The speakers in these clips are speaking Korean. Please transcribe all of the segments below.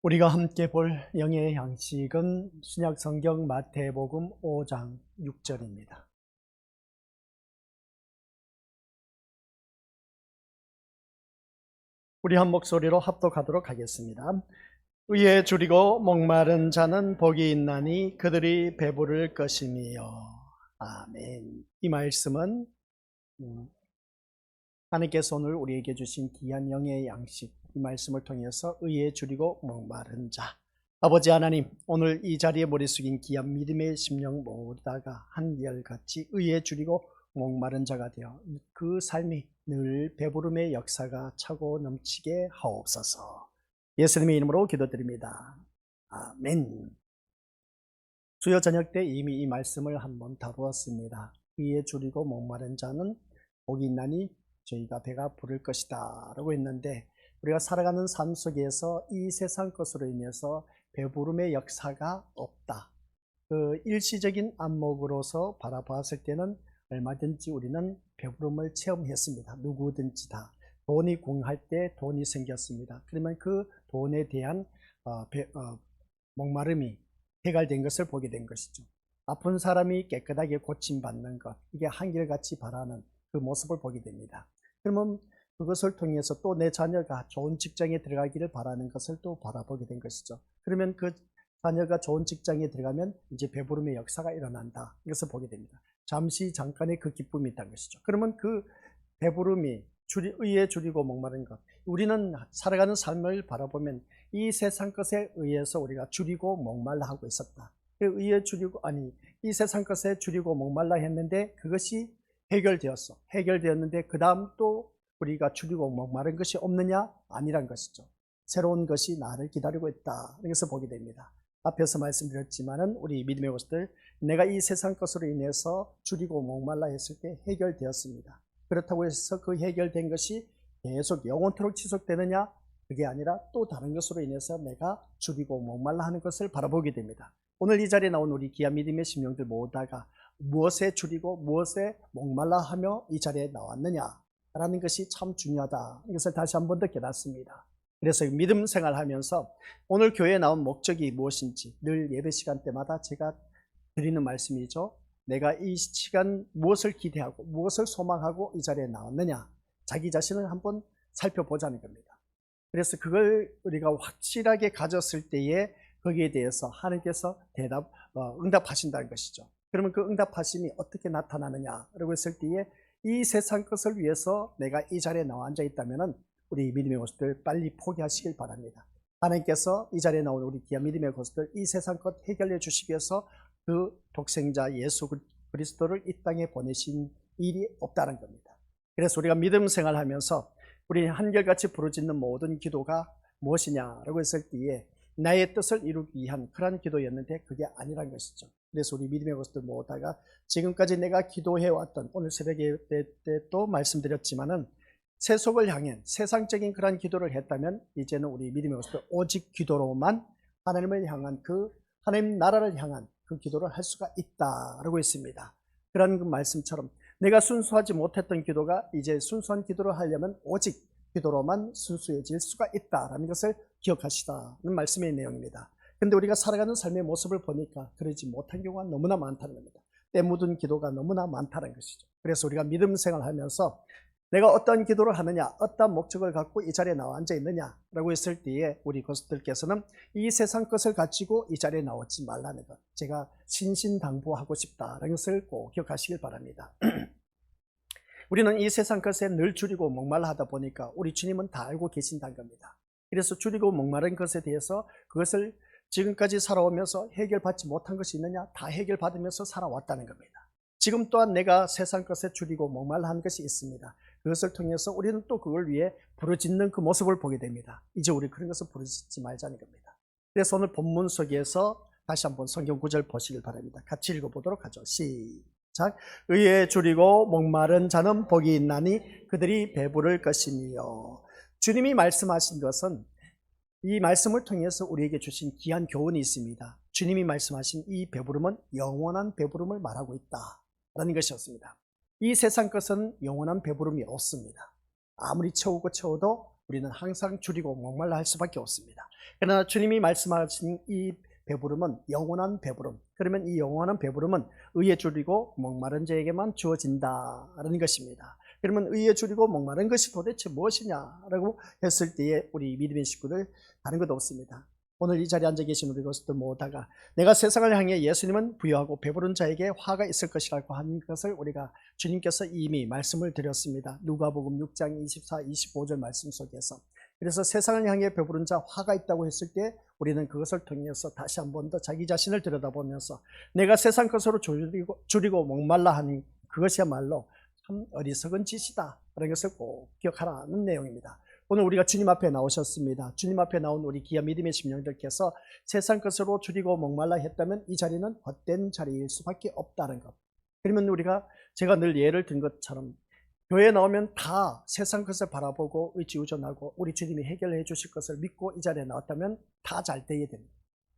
우리가 함께 볼 영의 양식은 신약성경 마태복음 5장 6절입니다. 우리 한 목소리로 합독하도록 하겠습니다. 의에 줄이고 목마른 자는 복이 있나니 그들이 배부를 것이니요. 아멘. 이 말씀은 하나님께서 오늘 우리에게 주신 귀한 영의 양식, 이 말씀을 통해서 의에 줄이고 목마른 자, 아버지 하나님, 오늘 이 자리에 머리 숙인 귀한 믿음의 심령 모두가 한결같이 의에 줄이고 목마른 자가 되어 그 삶이 늘 배부름의 역사가 차고 넘치게 하옵소서. 예수님의 이름으로 기도드립니다. 아멘. 주여 저녁 때 이미 이 말씀을 한번 다루었습니다. 의에 줄이고 목마른 자는 복이 있나니 저희가 배가 부를 것이다 라고 했는데, 우리가 살아가는 삶 속에서 이 세상 것으로 인해서 배부름의 역사가 없다, 그 일시적인 안목으로서 바라봤을 때는 얼마든지 우리는 배부름을 체험했습니다. 누구든지 다 돈이 궁할 때 돈이 생겼습니다. 그러면 그 돈에 대한 목마름이 해결된 것을 보게 된 것이죠. 아픈 사람이 깨끗하게 고침받는 것, 이게 한결같이 바라는 그 모습을 보게 됩니다. 그러면 그것을 통해서 또 내 자녀가 좋은 직장에 들어가기를 바라는 것을 또 바라보게 된 것이죠. 그러면 그 자녀가 좋은 직장에 들어가면 이제 배부름의 역사가 일어난다, 이것을 보게 됩니다. 잠깐의 그 기쁨이 있다는 것이죠. 그러면 그 배부름이 의에 줄이고 목마른 것, 우리는 살아가는 삶을 바라보면 이 세상 것에 의해서 우리가 줄이고 목말라 하고 있었다. 의에 줄이고, 이 세상 것에 줄이고 목말라 했는데 그것이 해결되었는데 그 다음 또 우리가 줄이고 목마른 것이 없느냐? 아니란 것이죠. 새로운 것이 나를 기다리고 있다, 이것을 보게 됩니다. 앞에서 말씀드렸지만은 우리 믿음의 것들, 내가 이 세상 것으로 인해서 줄이고 목말라 했을 때 해결되었습니다. 그렇다고 해서 그 해결된 것이 계속 영원토록 지속되느냐? 그게 아니라 또 다른 것으로 인해서 내가 줄이고 목말라 하는 것을 바라보게 됩니다. 오늘 이 자리에 나온 우리 귀한 믿음의 심령들 모두가 무엇에 줄이고 무엇에 목말라 하며 이 자리에 나왔느냐라는 것이 참 중요하다, 이것을 다시 한 번 더 깨닫습니다. 그래서 믿음 생활하면서 오늘 교회에 나온 목적이 무엇인지 늘 예배 시간 때마다 제가 드리는 말씀이죠. 내가 이 시간 무엇을 기대하고 무엇을 소망하고 이 자리에 나왔느냐, 자기 자신을 한번 살펴보자는 겁니다. 그래서 그걸 우리가 확실하게 가졌을 때에 거기에 대해서 하나님께서 응답하신다는 것이죠. 그러면 그 응답하심이 어떻게 나타나느냐라고 했을 때에 이 세상 것을 위해서 내가 이 자리에 나와 앉아 있다면은 우리 믿음의 것들 빨리 포기하시길 바랍니다. 하나님께서 이 자리에 나온 우리 귀한 믿음의 것들, 이 세상 것 해결해 주시기 위해서 그 독생자 예수 그리스도를 이 땅에 보내신 일이 없다는 겁니다. 그래서 우리가 믿음 생활하면서 우리 한결같이 부르짖는 모든 기도가 무엇이냐라고 했을 때에 나의 뜻을 이루기 위한 그러한 기도였는데 그게 아니란 것이죠. 그래서 우리 믿음의 것들 모두가 지금까지 내가 기도해왔던, 오늘 새벽에 때 또 말씀드렸지만은 세속을 향한 세상적인 그러한 기도를 했다면 이제는 우리 믿음의 것들 오직 기도로만 하나님을 향한 하나님 나라를 향한 그 기도를 할 수가 있다라고 했습니다. 그런 그 말씀처럼 내가 순수하지 못했던 기도가 이제 순수한 기도를 하려면 오직 기도로만 순수해질 수가 있다라는 것을 기억하시라는 말씀의 내용입니다. 그런데 우리가 살아가는 삶의 모습을 보니까 그러지 못한 경우가 너무나 많다는 겁니다. 때 묻은 기도가 너무나 많다는 것이죠. 그래서 우리가 믿음 생활하면서 내가 어떤 기도를 하느냐, 어떤 목적을 갖고 이 자리에 나와 앉아 있느냐라고 했을 때에 우리 것들께서는 이 세상 것을 가지고 이 자리에 나오지 말라는 것, 제가 신신당부하고 싶다라는 것을 꼭 기억하시길 바랍니다. 우리는 이 세상 것에 늘 줄이고 목말라 하다 보니까 우리 주님은 다 알고 계신다는 겁니다. 그래서 줄이고 목마른 것에 대해서 그것을 지금까지 살아오면서 해결받지 못한 것이 있느냐? 다 해결받으면서 살아왔다는 겁니다. 지금 또한 내가 세상 것에 줄이고 목말라 한 것이 있습니다. 그것을 통해서 우리는 또 그걸 위해 부르짖는 그 모습을 보게 됩니다. 이제 우리 그런 것을 부르짖지 말자는 겁니다. 그래서 오늘 본문 속에서 다시 한번 성경 구절 보시길 바랍니다. 같이 읽어보도록 하죠. 시작. 의에 줄이고 목마른 자는 복이 있나니 그들이 배부를 것이니요. 주님이 말씀하신 것은, 이 말씀을 통해서 우리에게 주신 귀한 교훈이 있습니다. 주님이 말씀하신 이 배부름은 영원한 배부름을 말하고 있다라는 것이었습니다. 이 세상 것은 영원한 배부름이 없습니다. 아무리 채우고 채워도 우리는 항상 줄이고 목말라 할 수밖에 없습니다. 그러나 주님이 말씀하신 이 배부름은 영원한 배부름. 그러면 이 영원한 배부름은 의에 줄이고 목마른 자에게만 주어진다라는 것입니다. 그러면 의에 줄이고 목마른 것이 도대체 무엇이냐라고 했을 때에 우리 믿음의 식구들 다른 것도 없습니다. 오늘 이 자리에 앉아 계신 우리 것들 모두가 내가 세상을 향해 예수님은 부유하고 배부른 자에게 화가 있을 것이라고 하는 것을 우리가 주님께서 이미 말씀을 드렸습니다. 누가복음 6장 24, 25절 말씀 속에서. 그래서 세상을 향해 배부른 자 화가 있다고 했을 때 우리는 그것을 통해서 다시 한 번 더 자기 자신을 들여다보면서 내가 세상 것으로 줄이고 목말라 하는 그것이야말로 참 어리석은 짓이다 라는 것을 꼭 기억하라는 내용입니다. 오늘 우리가 주님 앞에 나오셨습니다. 주님 앞에 나온 우리 귀한 믿음의 심령들께서 세상 것으로 줄이고 목말라 했다면 이 자리는 헛된 자리일 수밖에 없다는 것. 그러면 제가 늘 예를 든 것처럼 교회에 나오면 다 세상 것을 바라보고 의지우전하고 우리 주님이 해결해 주실 것을 믿고 이 자리에 나왔다면 다 잘 돼야 됩니다.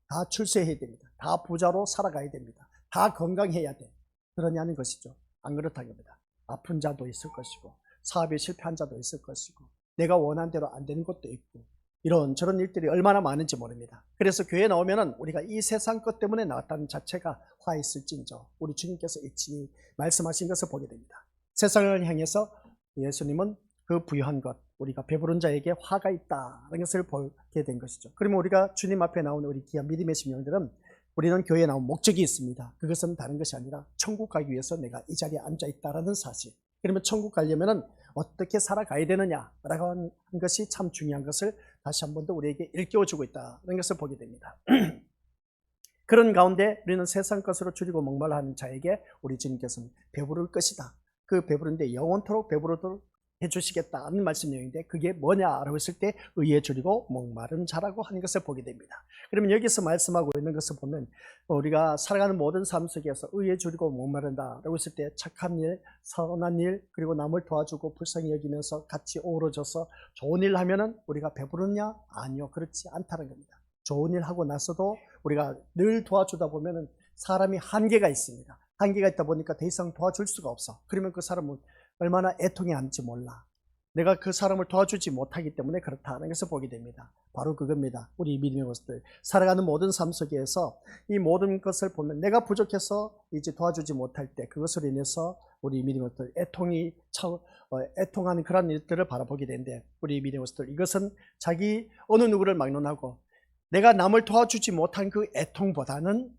다 출세해야 됩니다. 다 부자로 살아가야 됩니다. 다 건강해야 돼. 그러냐는 것이죠. 안 그렇다는 겁니다. 아픈 자도 있을 것이고 사업에 실패한 자도 있을 것이고 내가 원한 대로 안 되는 것도 있고 이런저런 일들이 얼마나 많은지 모릅니다. 그래서 교회에 나오면은 우리가 이 세상 것 때문에 나왔다는 자체가 화 있을진저 우리 주님께서 일찍이 말씀하신 것을 보게 됩니다. 세상을 향해서 예수님은 그 부유한 것, 우리가 배부른 자에게 화가 있다는 것을 보게 된 것이죠. 그러면 우리가 주님 앞에 나온 우리 귀한 믿음의 심령들은 우리는 교회에 나온 목적이 있습니다. 그것은 다른 것이 아니라 천국 가기 위해서 내가 이 자리에 앉아 있다라는 사실. 그러면 천국 가려면은 어떻게 살아가야 되느냐라고 하는 것이 참 중요한 것을 다시 한 번 더 우리에게 일깨워주고 있다는 것을 보게 됩니다. 그런 가운데 우리는 세상 것으로 줄이고 목말라 하는 자에게 우리 주님께서는 배부를 것이다. 그 배부른데 영원토록 배부르도록 해주시겠다는 말씀 내용인데 그게 뭐냐라고 했을 때 의에 줄이고 목마른 자라고 하는 것을 보게 됩니다. 그러면 여기서 말씀하고 있는 것을 보면 우리가 살아가는 모든 삶 속에서 의에 줄이고 목마른다라고 했을 때 착한 일, 선한 일, 그리고 남을 도와주고 불쌍히 여기면서 같이 어우러져서 좋은 일 하면은 우리가 배부르냐? 아니요, 그렇지 않다는 겁니다. 좋은 일 하고 나서도 우리가 늘 도와주다 보면은 사람이 한계가 있습니다. 한계가 있다 보니까 더 이상 도와줄 수가 없어. 그러면 그 사람은 얼마나 애통이 안지 몰라. 내가 그 사람을 도와주지 못하기 때문에 그렇다는 것을 보게 됩니다. 바로 그겁니다. 우리 믿음의 것들 살아가는 모든 삶 속에서 이 모든 것을 보면 내가 부족해서 이제 도와주지 못할 때 그것으로 인해서 우리 믿음의 것들 애통하는 그런 일들을 바라보게 되는데 우리 믿음의 것들 이것은 자기 어느 누구를 막론하고 내가 남을 도와주지 못한 그 애통보다는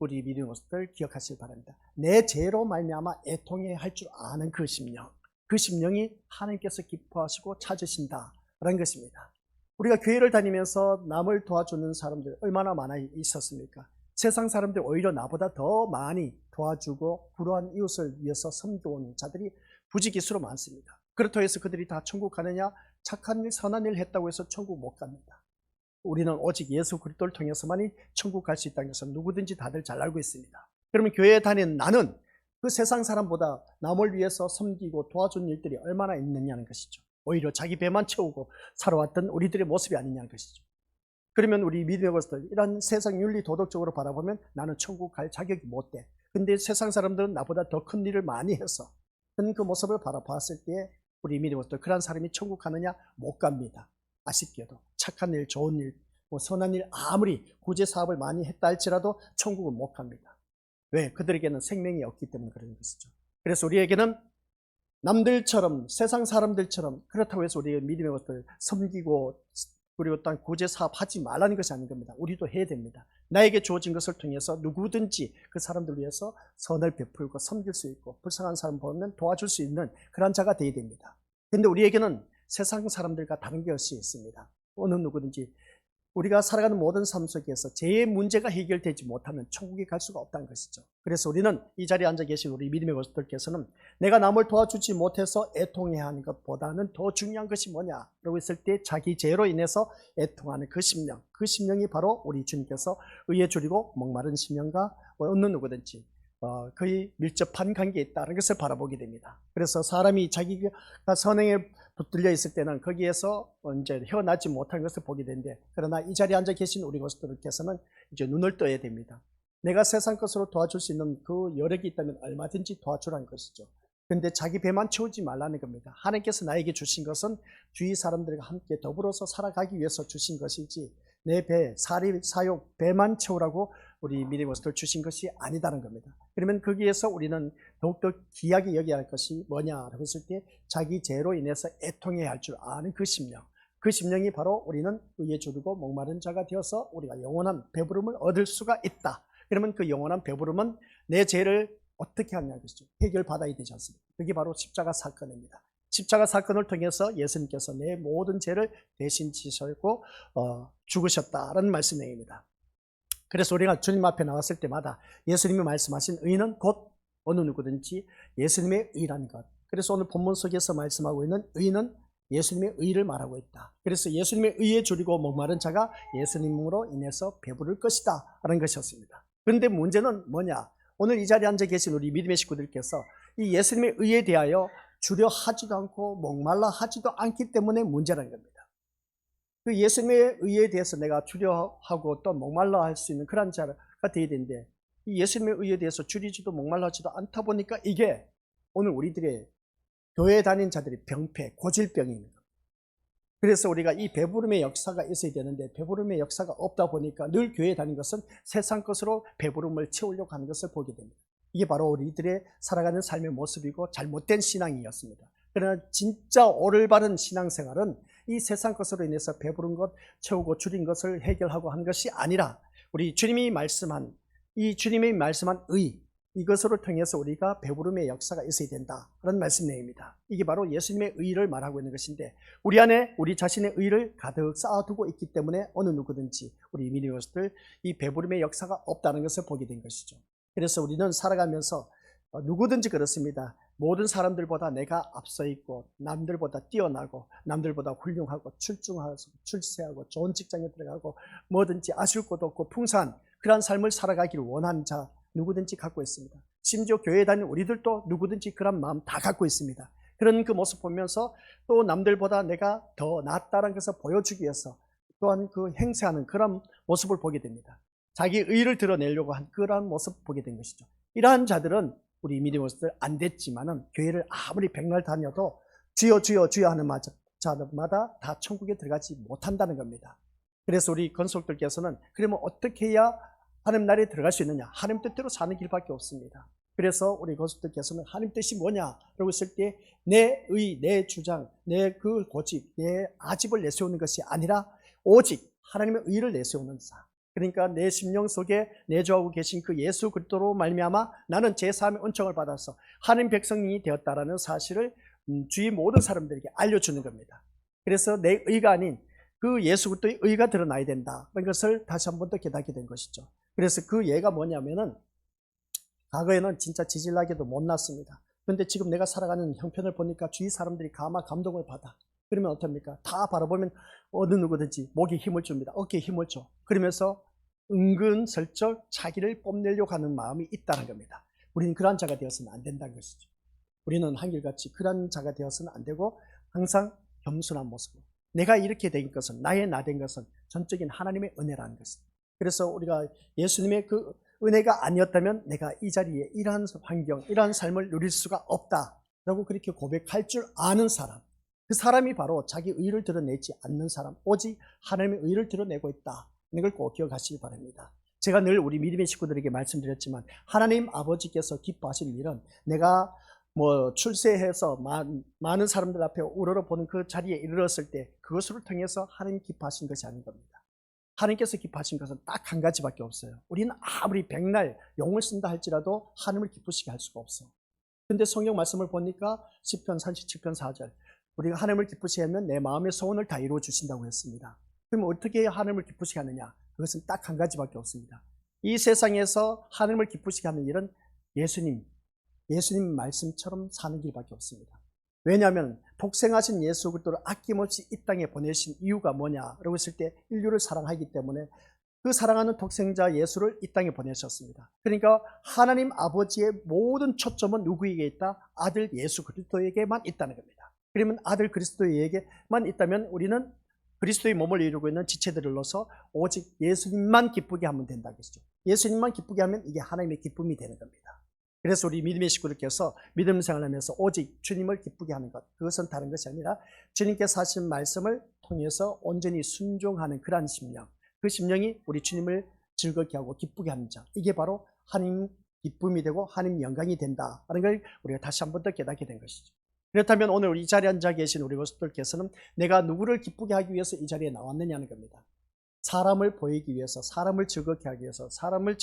우리 믿음의 것들 기억하시기 바랍니다. 내 죄로 말미암아 애통해 할 줄 아는 그 심령, 그 심령이 하나님께서 기뻐하시고 찾으신다라는 것입니다. 우리가 교회를 다니면서 남을 도와주는 사람들 얼마나 많아 있었습니까? 세상 사람들 오히려 나보다 더 많이 도와주고 불우한 이웃을 위해서 섬겨온 자들이 부지기수로 많습니다. 그렇다고 해서 그들이 다 천국 가느냐? 착한 일, 선한 일 했다고 해서 천국 못 갑니다. 우리는 오직 예수 그리스도를 통해서만이 천국 갈 수 있다는 것은 누구든지 다들 잘 알고 있습니다. 그러면 교회에 다니는 나는 그 세상 사람보다 남을 위해서 섬기고 도와준 일들이 얼마나 있느냐는 것이죠. 오히려 자기 배만 채우고 살아왔던 우리들의 모습이 아니냐는 것이죠. 그러면 우리 믿음의 것들 이런 세상 윤리 도덕적으로 바라보면 나는 천국 갈 자격이 못 돼. 근데 세상 사람들은 나보다 더 큰 일을 많이 해서 그 모습을 바라봤을 때 우리 믿음의 것들 그런 사람이 천국 가느냐? 못 갑니다. 아쉽게도 착한 일, 좋은 일, 선한 일 아무리 구제 사업을 많이 했다 할지라도 천국은 못 갑니다. 왜? 그들에게는 생명이 없기 때문에 그런 것이죠. 그래서 우리에게는 남들처럼 세상 사람들처럼 그렇다고 해서 우리의 믿음의 것들 섬기고 그리고 또 구제 사업 하지 말라는 것이 아닌 겁니다. 우리도 해야 됩니다. 나에게 주어진 것을 통해서 누구든지 그 사람들 위해서 선을 베풀고 섬길 수 있고 불쌍한 사람 보면 도와줄 수 있는 그런 자가 되어야 됩니다. 그런데 우리에게는 세상 사람들과 다른 것이 있습니다. 어느 누구든지 우리가 살아가는 모든 삶 속에서 죄의 문제가 해결되지 못하면 천국에 갈 수가 없다는 것이죠. 그래서 우리는 이 자리에 앉아 계신 우리 믿음의 것들께서는 내가 남을 도와주지 못해서 애통해야 하는 것보다는 더 중요한 것이 뭐냐라고 했을 때 자기 죄로 인해서 애통하는 그 심령, 그 심령이 바로 우리 주님께서 의에 줄이고 목마른 심령과 어느 누구든지 거의 밀접한 관계에 있다는 것을 바라보게 됩니다. 그래서 사람이 자기가 선행에 붙들려 있을 때는 거기에서 이제 헤어나지 못한 것을 보게 되는데 그러나 이 자리에 앉아 계신 우리 것들께서는 이제 눈을 떠야 됩니다. 내가 세상 것으로 도와줄 수 있는 그 여력이 있다면 얼마든지 도와주라는 것이죠. 그런데 자기 배만 채우지 말라는 겁니다. 하나님께서 나에게 주신 것은 주위 사람들과 함께 더불어서 살아가기 위해서 주신 것이지 내 배, 사욕, 배만 채우라고 우리 믿음으로서 주신 것이 아니다는 겁니다. 그러면 거기에서 우리는 더욱더 귀하게 여겨야 할 것이 뭐냐라고 했을 때 자기 죄로 인해서 애통해야 할 줄 아는 그 심령. 그 심령이 바로 우리는 의에 주르고 목마른 자가 되어서 우리가 영원한 배부름을 얻을 수가 있다. 그러면 그 영원한 배부름은 내 죄를 어떻게 하냐 것이죠. 해결받아야 되지 않습니까? 그게 바로 십자가 사건입니다. 십자가 사건을 통해서 예수님께서 내 모든 죄를 대신 지셨고 죽으셨다라는 말씀 내용입니다. 그래서 우리가 주님 앞에 나왔을 때마다 예수님이 말씀하신 의는 곧 어느 누구든지 예수님의 의라는 것. 그래서 오늘 본문 속에서 말씀하고 있는 의는 예수님의 의를 말하고 있다. 그래서 예수님의 의에 줄이고 목마른 자가 예수님으로 인해서 배부를 것이다 라는 것이었습니다. 그런데 문제는 뭐냐? 오늘 이 자리에 앉아 계신 우리 믿음의 식구들께서 이 예수님의 의에 대하여 주려 하지도 않고 목말라 하지도 않기 때문에 문제라는 겁니다. 그 예수님의 의에 대해서 내가 주려 하고 또 목말라 할 수 있는 그런 자가 되어야 되는데 이 예수님의 의에 대해서 줄이지도 목말라 하지도 않다 보니까 이게 오늘 우리들의 교회 다닌 자들이 병폐, 고질병입니다. 그래서 우리가 이 배부름의 역사가 있어야 되는데 배부름의 역사가 없다 보니까 늘 교회에 다닌 것은 세상 것으로 배부름을 채우려고 하는 것을 보게 됩니다. 이게 바로 우리들의 살아가는 삶의 모습이고 잘못된 신앙이었습니다. 그러나 진짜 올바른 신앙생활은 이 세상 것으로 인해서 배부른 것 채우고 줄인 것을 해결하고 한 것이 아니라 우리 주님이 말씀한 의, 이것으로 통해서 우리가 배부름의 역사가 있어야 된다라는 말씀 내용입니다. 이게 바로 예수님의 의를 말하고 있는 것인데 우리 안에 우리 자신의 의를 가득 쌓아두고 있기 때문에 어느 누구든지 우리 믿음으로서들 이 배부름의 역사가 없다는 것을 보게 된 것이죠. 그래서 우리는 살아가면서 누구든지 그렇습니다. 모든 사람들보다 내가 앞서 있고 남들보다 뛰어나고 남들보다 훌륭하고 출중하고 출세하고 좋은 직장에 들어가고 뭐든지 아쉬울 것도 없고 풍성한 그러한 삶을 살아가기를 원하는 자 누구든지 갖고 있습니다. 심지어 교회에 다니는 우리들도 누구든지 그런 마음 다 갖고 있습니다. 그런 그 모습 보면서 또 남들보다 내가 더 낫다는 것을 보여주기 위해서 또한 그 행세하는 그런 모습을 보게 됩니다. 자기 의를 드러내려고 한 그러한 모습을 보게 된 것이죠. 이러한 자들은 우리 믿음으로서 안 됐지만은 교회를 아무리 백날 다녀도 주여 주여 주여 하는 자들마다 다 천국에 들어가지 못한다는 겁니다. 그래서 우리 건속들께서는 그러면 어떻게 해야 하나님 나라에 들어갈 수 있느냐? 하나님 뜻대로 사는 길밖에 없습니다. 그래서 우리 건속들께서는 하나님 뜻이 뭐냐라고 했을 때 내 의, 내 주장, 내 그 고집, 내 아집을 내세우는 것이 아니라 오직 하나님의 의를 내세우는 자. 그러니까 내 심령 속에 내주하고 계신 그 예수 그리스도로 말미암아 나는 제3의 은총을 받아서 하나님 백성이 되었다라는 사실을 주위 모든 사람들에게 알려주는 겁니다. 그래서 내 의가 아닌 그 예수 그리스도의 의가 드러나야 된다. 그런 것을 다시 한 번 더 깨닫게 된 것이죠. 그래서 그 예가 뭐냐면은 과거에는 진짜 지질나게도 못났습니다. 그런데 지금 내가 살아가는 형편을 보니까 주위 사람들이 감동을 받아. 그러면 어떻습니까? 다 바라보면 어느 누구든지 목에 힘을 줍니다. 어깨에 힘을 줘. 그러면서 은근슬쩍 자기를 뽐내려고 하는 마음이 있다는 겁니다. 우리는 그러한 자가 되어서는 안 된다는 것이죠. 우리는 한결같이 그러한 자가 되어서는 안 되고 항상 겸손한 모습으로 내가 이렇게 된 것은 나의 나 된 것은 전적인 하나님의 은혜라는 것입니다. 그래서 우리가 예수님의 그 은혜가 아니었다면 내가 이 자리에 이러한 환경, 이러한 삶을 누릴 수가 없다라고 그렇게 고백할 줄 아는 사람, 그 사람이 바로 자기 의를 드러내지 않는 사람, 오직 하나님의 의를 드러내고 있다. 이걸 꼭 기억하시기 바랍니다. 제가 늘 우리 믿음의 식구들에게 말씀드렸지만 하나님 아버지께서 기뻐하시는 일은 내가 출세해서 많은 사람들 앞에 우러러보는 그 자리에 이르렀을 때 그것을 통해서 하나님 기뻐하신 것이 아닌 겁니다. 하나님께서 기뻐하신 것은 딱 한 가지밖에 없어요. 우리는 아무리 백날 용을 쓴다 할지라도 하나님을 기쁘시게 할 수가 없어. 근데 성경 말씀을 보니까 시편 37편 4절 우리가 하나님을 기쁘시게 하면 내 마음의 소원을 다 이루어 주신다고 했습니다. 그럼 어떻게 해야 하나님을 기쁘시게 하느냐? 그것은 딱 한 가지밖에 없습니다. 이 세상에서 하나님을 기쁘시게 하는 일은 예수님 말씀처럼 사는 길밖에 없습니다. 왜냐하면 독생하신 예수 그리스도를 아낌없이 이 땅에 보내신 이유가 뭐냐라고 했을 때 인류를 사랑하기 때문에 그 사랑하는 독생자 예수를 이 땅에 보내셨습니다. 그러니까 하나님 아버지의 모든 초점은 누구에게 있다? 아들 예수 그리스도에게만 있다는 겁니다. 그러면 아들 그리스도에게만 있다면 우리는 그리스도의 몸을 이루고 있는 지체들로서 오직 예수님만 기쁘게 하면 된다는 것이죠. 예수님만 기쁘게 하면 이게 하나님의 기쁨이 되는 겁니다. 그래서 우리 믿음의 식구들께서 믿음 생활하면서 오직 주님을 기쁘게 하는 것, 그것은 다른 것이 아니라 주님께서 하신 말씀을 통해서 온전히 순종하는 그러한 심령, 그 심령이 우리 주님을 즐겁게 하고 기쁘게 하는 자, 이게 바로 하나님 기쁨이 되고 하나님 영광이 된다는 걸 우리가 다시 한 번 더 깨닫게 된 것이죠. 그렇다면 오늘 이 자리에 앉아 계신 우리 모습들께서는 내가 누구를 기쁘게 하기 위해서 이 자리에 나왔느냐는 겁니다. 사람을 보이기 위해서, 사람을 즐겁게 하기 위해서, 사람을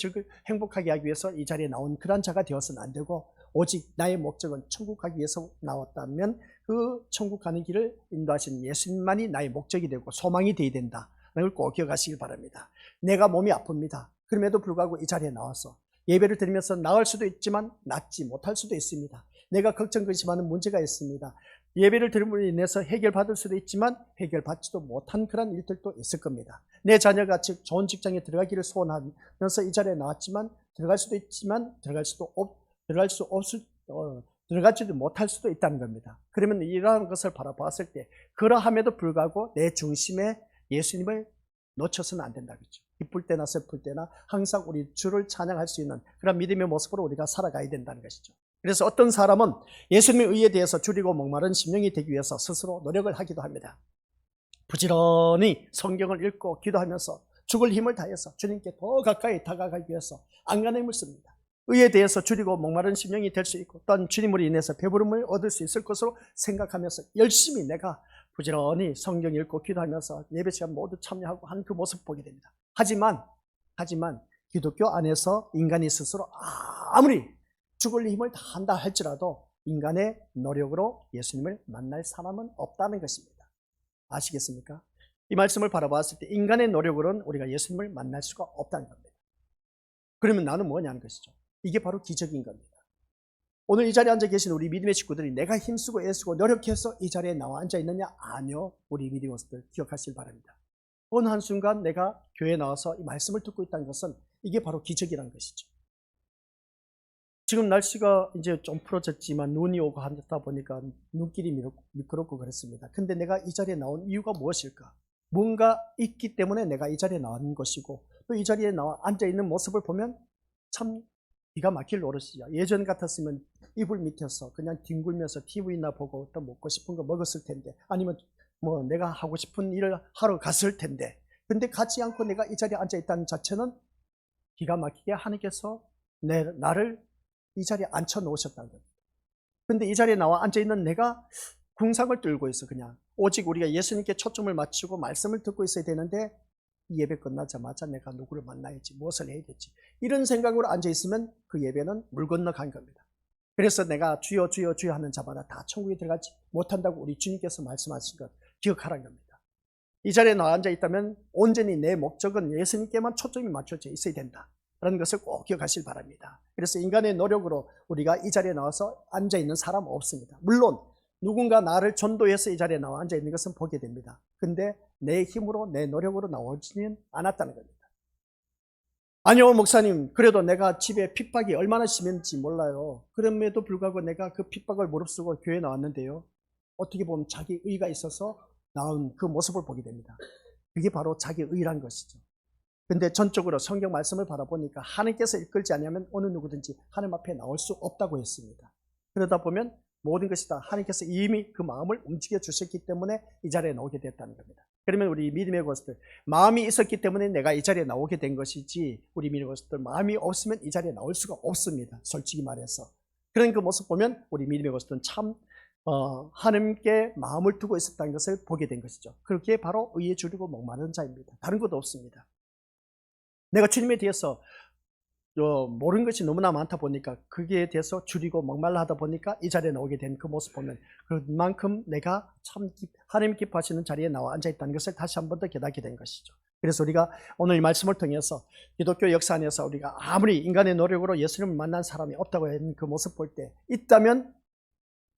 행복하게 하기 위해서 이 자리에 나온 그런 자가 되어서는 안 되고, 오직 나의 목적은 천국 가기 위해서 나왔다면 그 천국 가는 길을 인도하신 예수님만이 나의 목적이 되고 소망이 되어야 된다는 걸 꼭 기억하시길 바랍니다. 내가 몸이 아픕니다. 그럼에도 불구하고 이 자리에 나와서 예배를 드리면서 나을 수도 있지만 낫지 못할 수도 있습니다. 내가 걱정 근심하는 문제가 있습니다. 예배를 드림으로 인해서 해결받을 수도 있지만 해결받지도 못한 그런 일들도 있을 겁니다. 내 자녀가 좋은 직장에 들어가기를 소원하면서 이 자리에 나왔지만 들어갈 수도 있지만 들어가지도 못할 수도 있다는 겁니다. 그러면 이러한 것을 바라봤을 때 그러함에도 불구하고 내 중심에 예수님을 놓쳐서는 안 된다겠죠. 기쁠 때나 슬플 때나 항상 우리 주를 찬양할 수 있는 그런 믿음의 모습으로 우리가 살아가야 된다는 것이죠. 그래서 어떤 사람은 예수님의 의에 대해서 줄이고 목마른 심령이 되기 위해서 스스로 노력을 하기도 합니다. 부지런히 성경을 읽고 기도하면서 죽을 힘을 다해서 주님께 더 가까이 다가가기 위해서 안간의 힘을 씁니다. 의에 대해서 줄이고 목마른 심령이 될 수 있고 또한 주님으로 인해서 배부름을 얻을 수 있을 것으로 생각하면서 열심히 내가 부지런히 성경 읽고 기도하면서 예배 시간 모두 참여하고 한 그 모습 보게 됩니다. 하지만 기독교 안에서 인간이 스스로 아무리 죽을 힘을 다한다 할지라도 인간의 노력으로 예수님을 만날 사람은 없다는 것입니다. 아시겠습니까? 이 말씀을 바라봤을 때 인간의 노력으로는 우리가 예수님을 만날 수가 없다는 겁니다. 그러면 나는 뭐냐는 것이죠. 이게 바로 기적인 겁니다. 오늘 이 자리에 앉아 계신 우리 믿음의 식구들이 내가 힘쓰고 애쓰고 노력해서 이 자리에 나와 앉아 있느냐? 아니요. 우리 믿음의 모습들 기억하시길 바랍니다. 어느 한순간 내가 교회에 나와서 이 말씀을 듣고 있다는 것은 이게 바로 기적이라는 것이죠. 지금 날씨가 이제 좀 풀어졌지만 눈이 오고 하다 보니까 눈길이 미끄럽고 그랬습니다. 근데 내가 이 자리에 나온 이유가 무엇일까? 뭔가 있기 때문에 내가 이 자리에 나온 것이고 또 이 자리에 나와 앉아있는 모습을 보면 참 기가 막힐 노릇이죠. 예전 같았으면 이불 밑에서 그냥 뒹굴면서 TV나 보고 또 먹고 싶은 거 먹었을 텐데 아니면 뭐 내가 하고 싶은 일을 하러 갔을 텐데 근데 가지 않고 내가 이 자리에 앉아있다는 자체는 기가 막히게 하나님께서 나를 이 자리에 앉혀 놓으셨다는 겁니다. 근데 이 자리에 나와 앉아있는 내가 궁상을 들고 있어. 그냥 오직 우리가 예수님께 초점을 맞추고 말씀을 듣고 있어야 되는데 이 예배 끝나자마자 내가 누구를 만나야지 무엇을 해야 되지 이런 생각으로 앉아있으면 그 예배는 물 건너간 겁니다. 그래서 내가 주여 주여 주여 하는 자마다 다 천국에 들어가지 못한다고 우리 주님께서 말씀하신 것 기억하라는 겁니다. 이 자리에 나와 앉아있다면 온전히 내 목적은 예수님께만 초점이 맞춰져 있어야 된다 라는 것을 꼭 기억하시길 바랍니다. 그래서 인간의 노력으로 우리가 이 자리에 나와서 앉아있는 사람은 없습니다. 물론 누군가 나를 전도해서 이 자리에 나와 앉아있는 것은 보게 됩니다. 근데 내 힘으로 내 노력으로 나오지는 않았다는 겁니다. 아니요 목사님 그래도 내가 집에 핍박이 얼마나 심했는지 몰라요. 그럼에도 불구하고 내가 그 핍박을 무릅쓰고 교회에 나왔는데요. 어떻게 보면 자기 의가 있어서 나온 그 모습을 보게 됩니다. 그게 바로 자기 의란 것이죠. 근데 전적으로 성경 말씀을 바라보니까 하나님께서 이끌지 않으면 어느 누구든지 하나님 앞에 나올 수 없다고 했습니다. 그러다 보면 모든 것이 다 하나님께서 이미 그 마음을 움직여 주셨기 때문에 이 자리에 나오게 됐다는 겁니다. 그러면 우리 믿음의 것들 마음이 있었기 때문에 내가 이 자리에 나오게 된 것이지 우리 믿음의 것들 마음이 없으면 이 자리에 나올 수가 없습니다. 솔직히 말해서. 그런 그 모습 보면 우리 믿음의 것들은 참 하나님께 마음을 두고 있었다는 것을 보게 된 것이죠. 그렇게 바로 의에 줄이고 목마른 자입니다. 다른 것도 없습니다. 내가 주님에 대해서 모르는 것이 너무나 많다 보니까 그게 대해서 줄이고 목말라 하다 보니까 이 자리에 나오게 된 그 모습 보면 그만큼 내가 참 하나님 기뻐하시는 자리에 나와 앉아있다는 것을 다시 한 번 더 깨닫게 된 것이죠. 그래서 우리가 오늘 이 말씀을 통해서 기독교 역사 안에서 우리가 아무리 인간의 노력으로 예수님을 만난 사람이 없다고 하는 그 모습 볼 때 있다면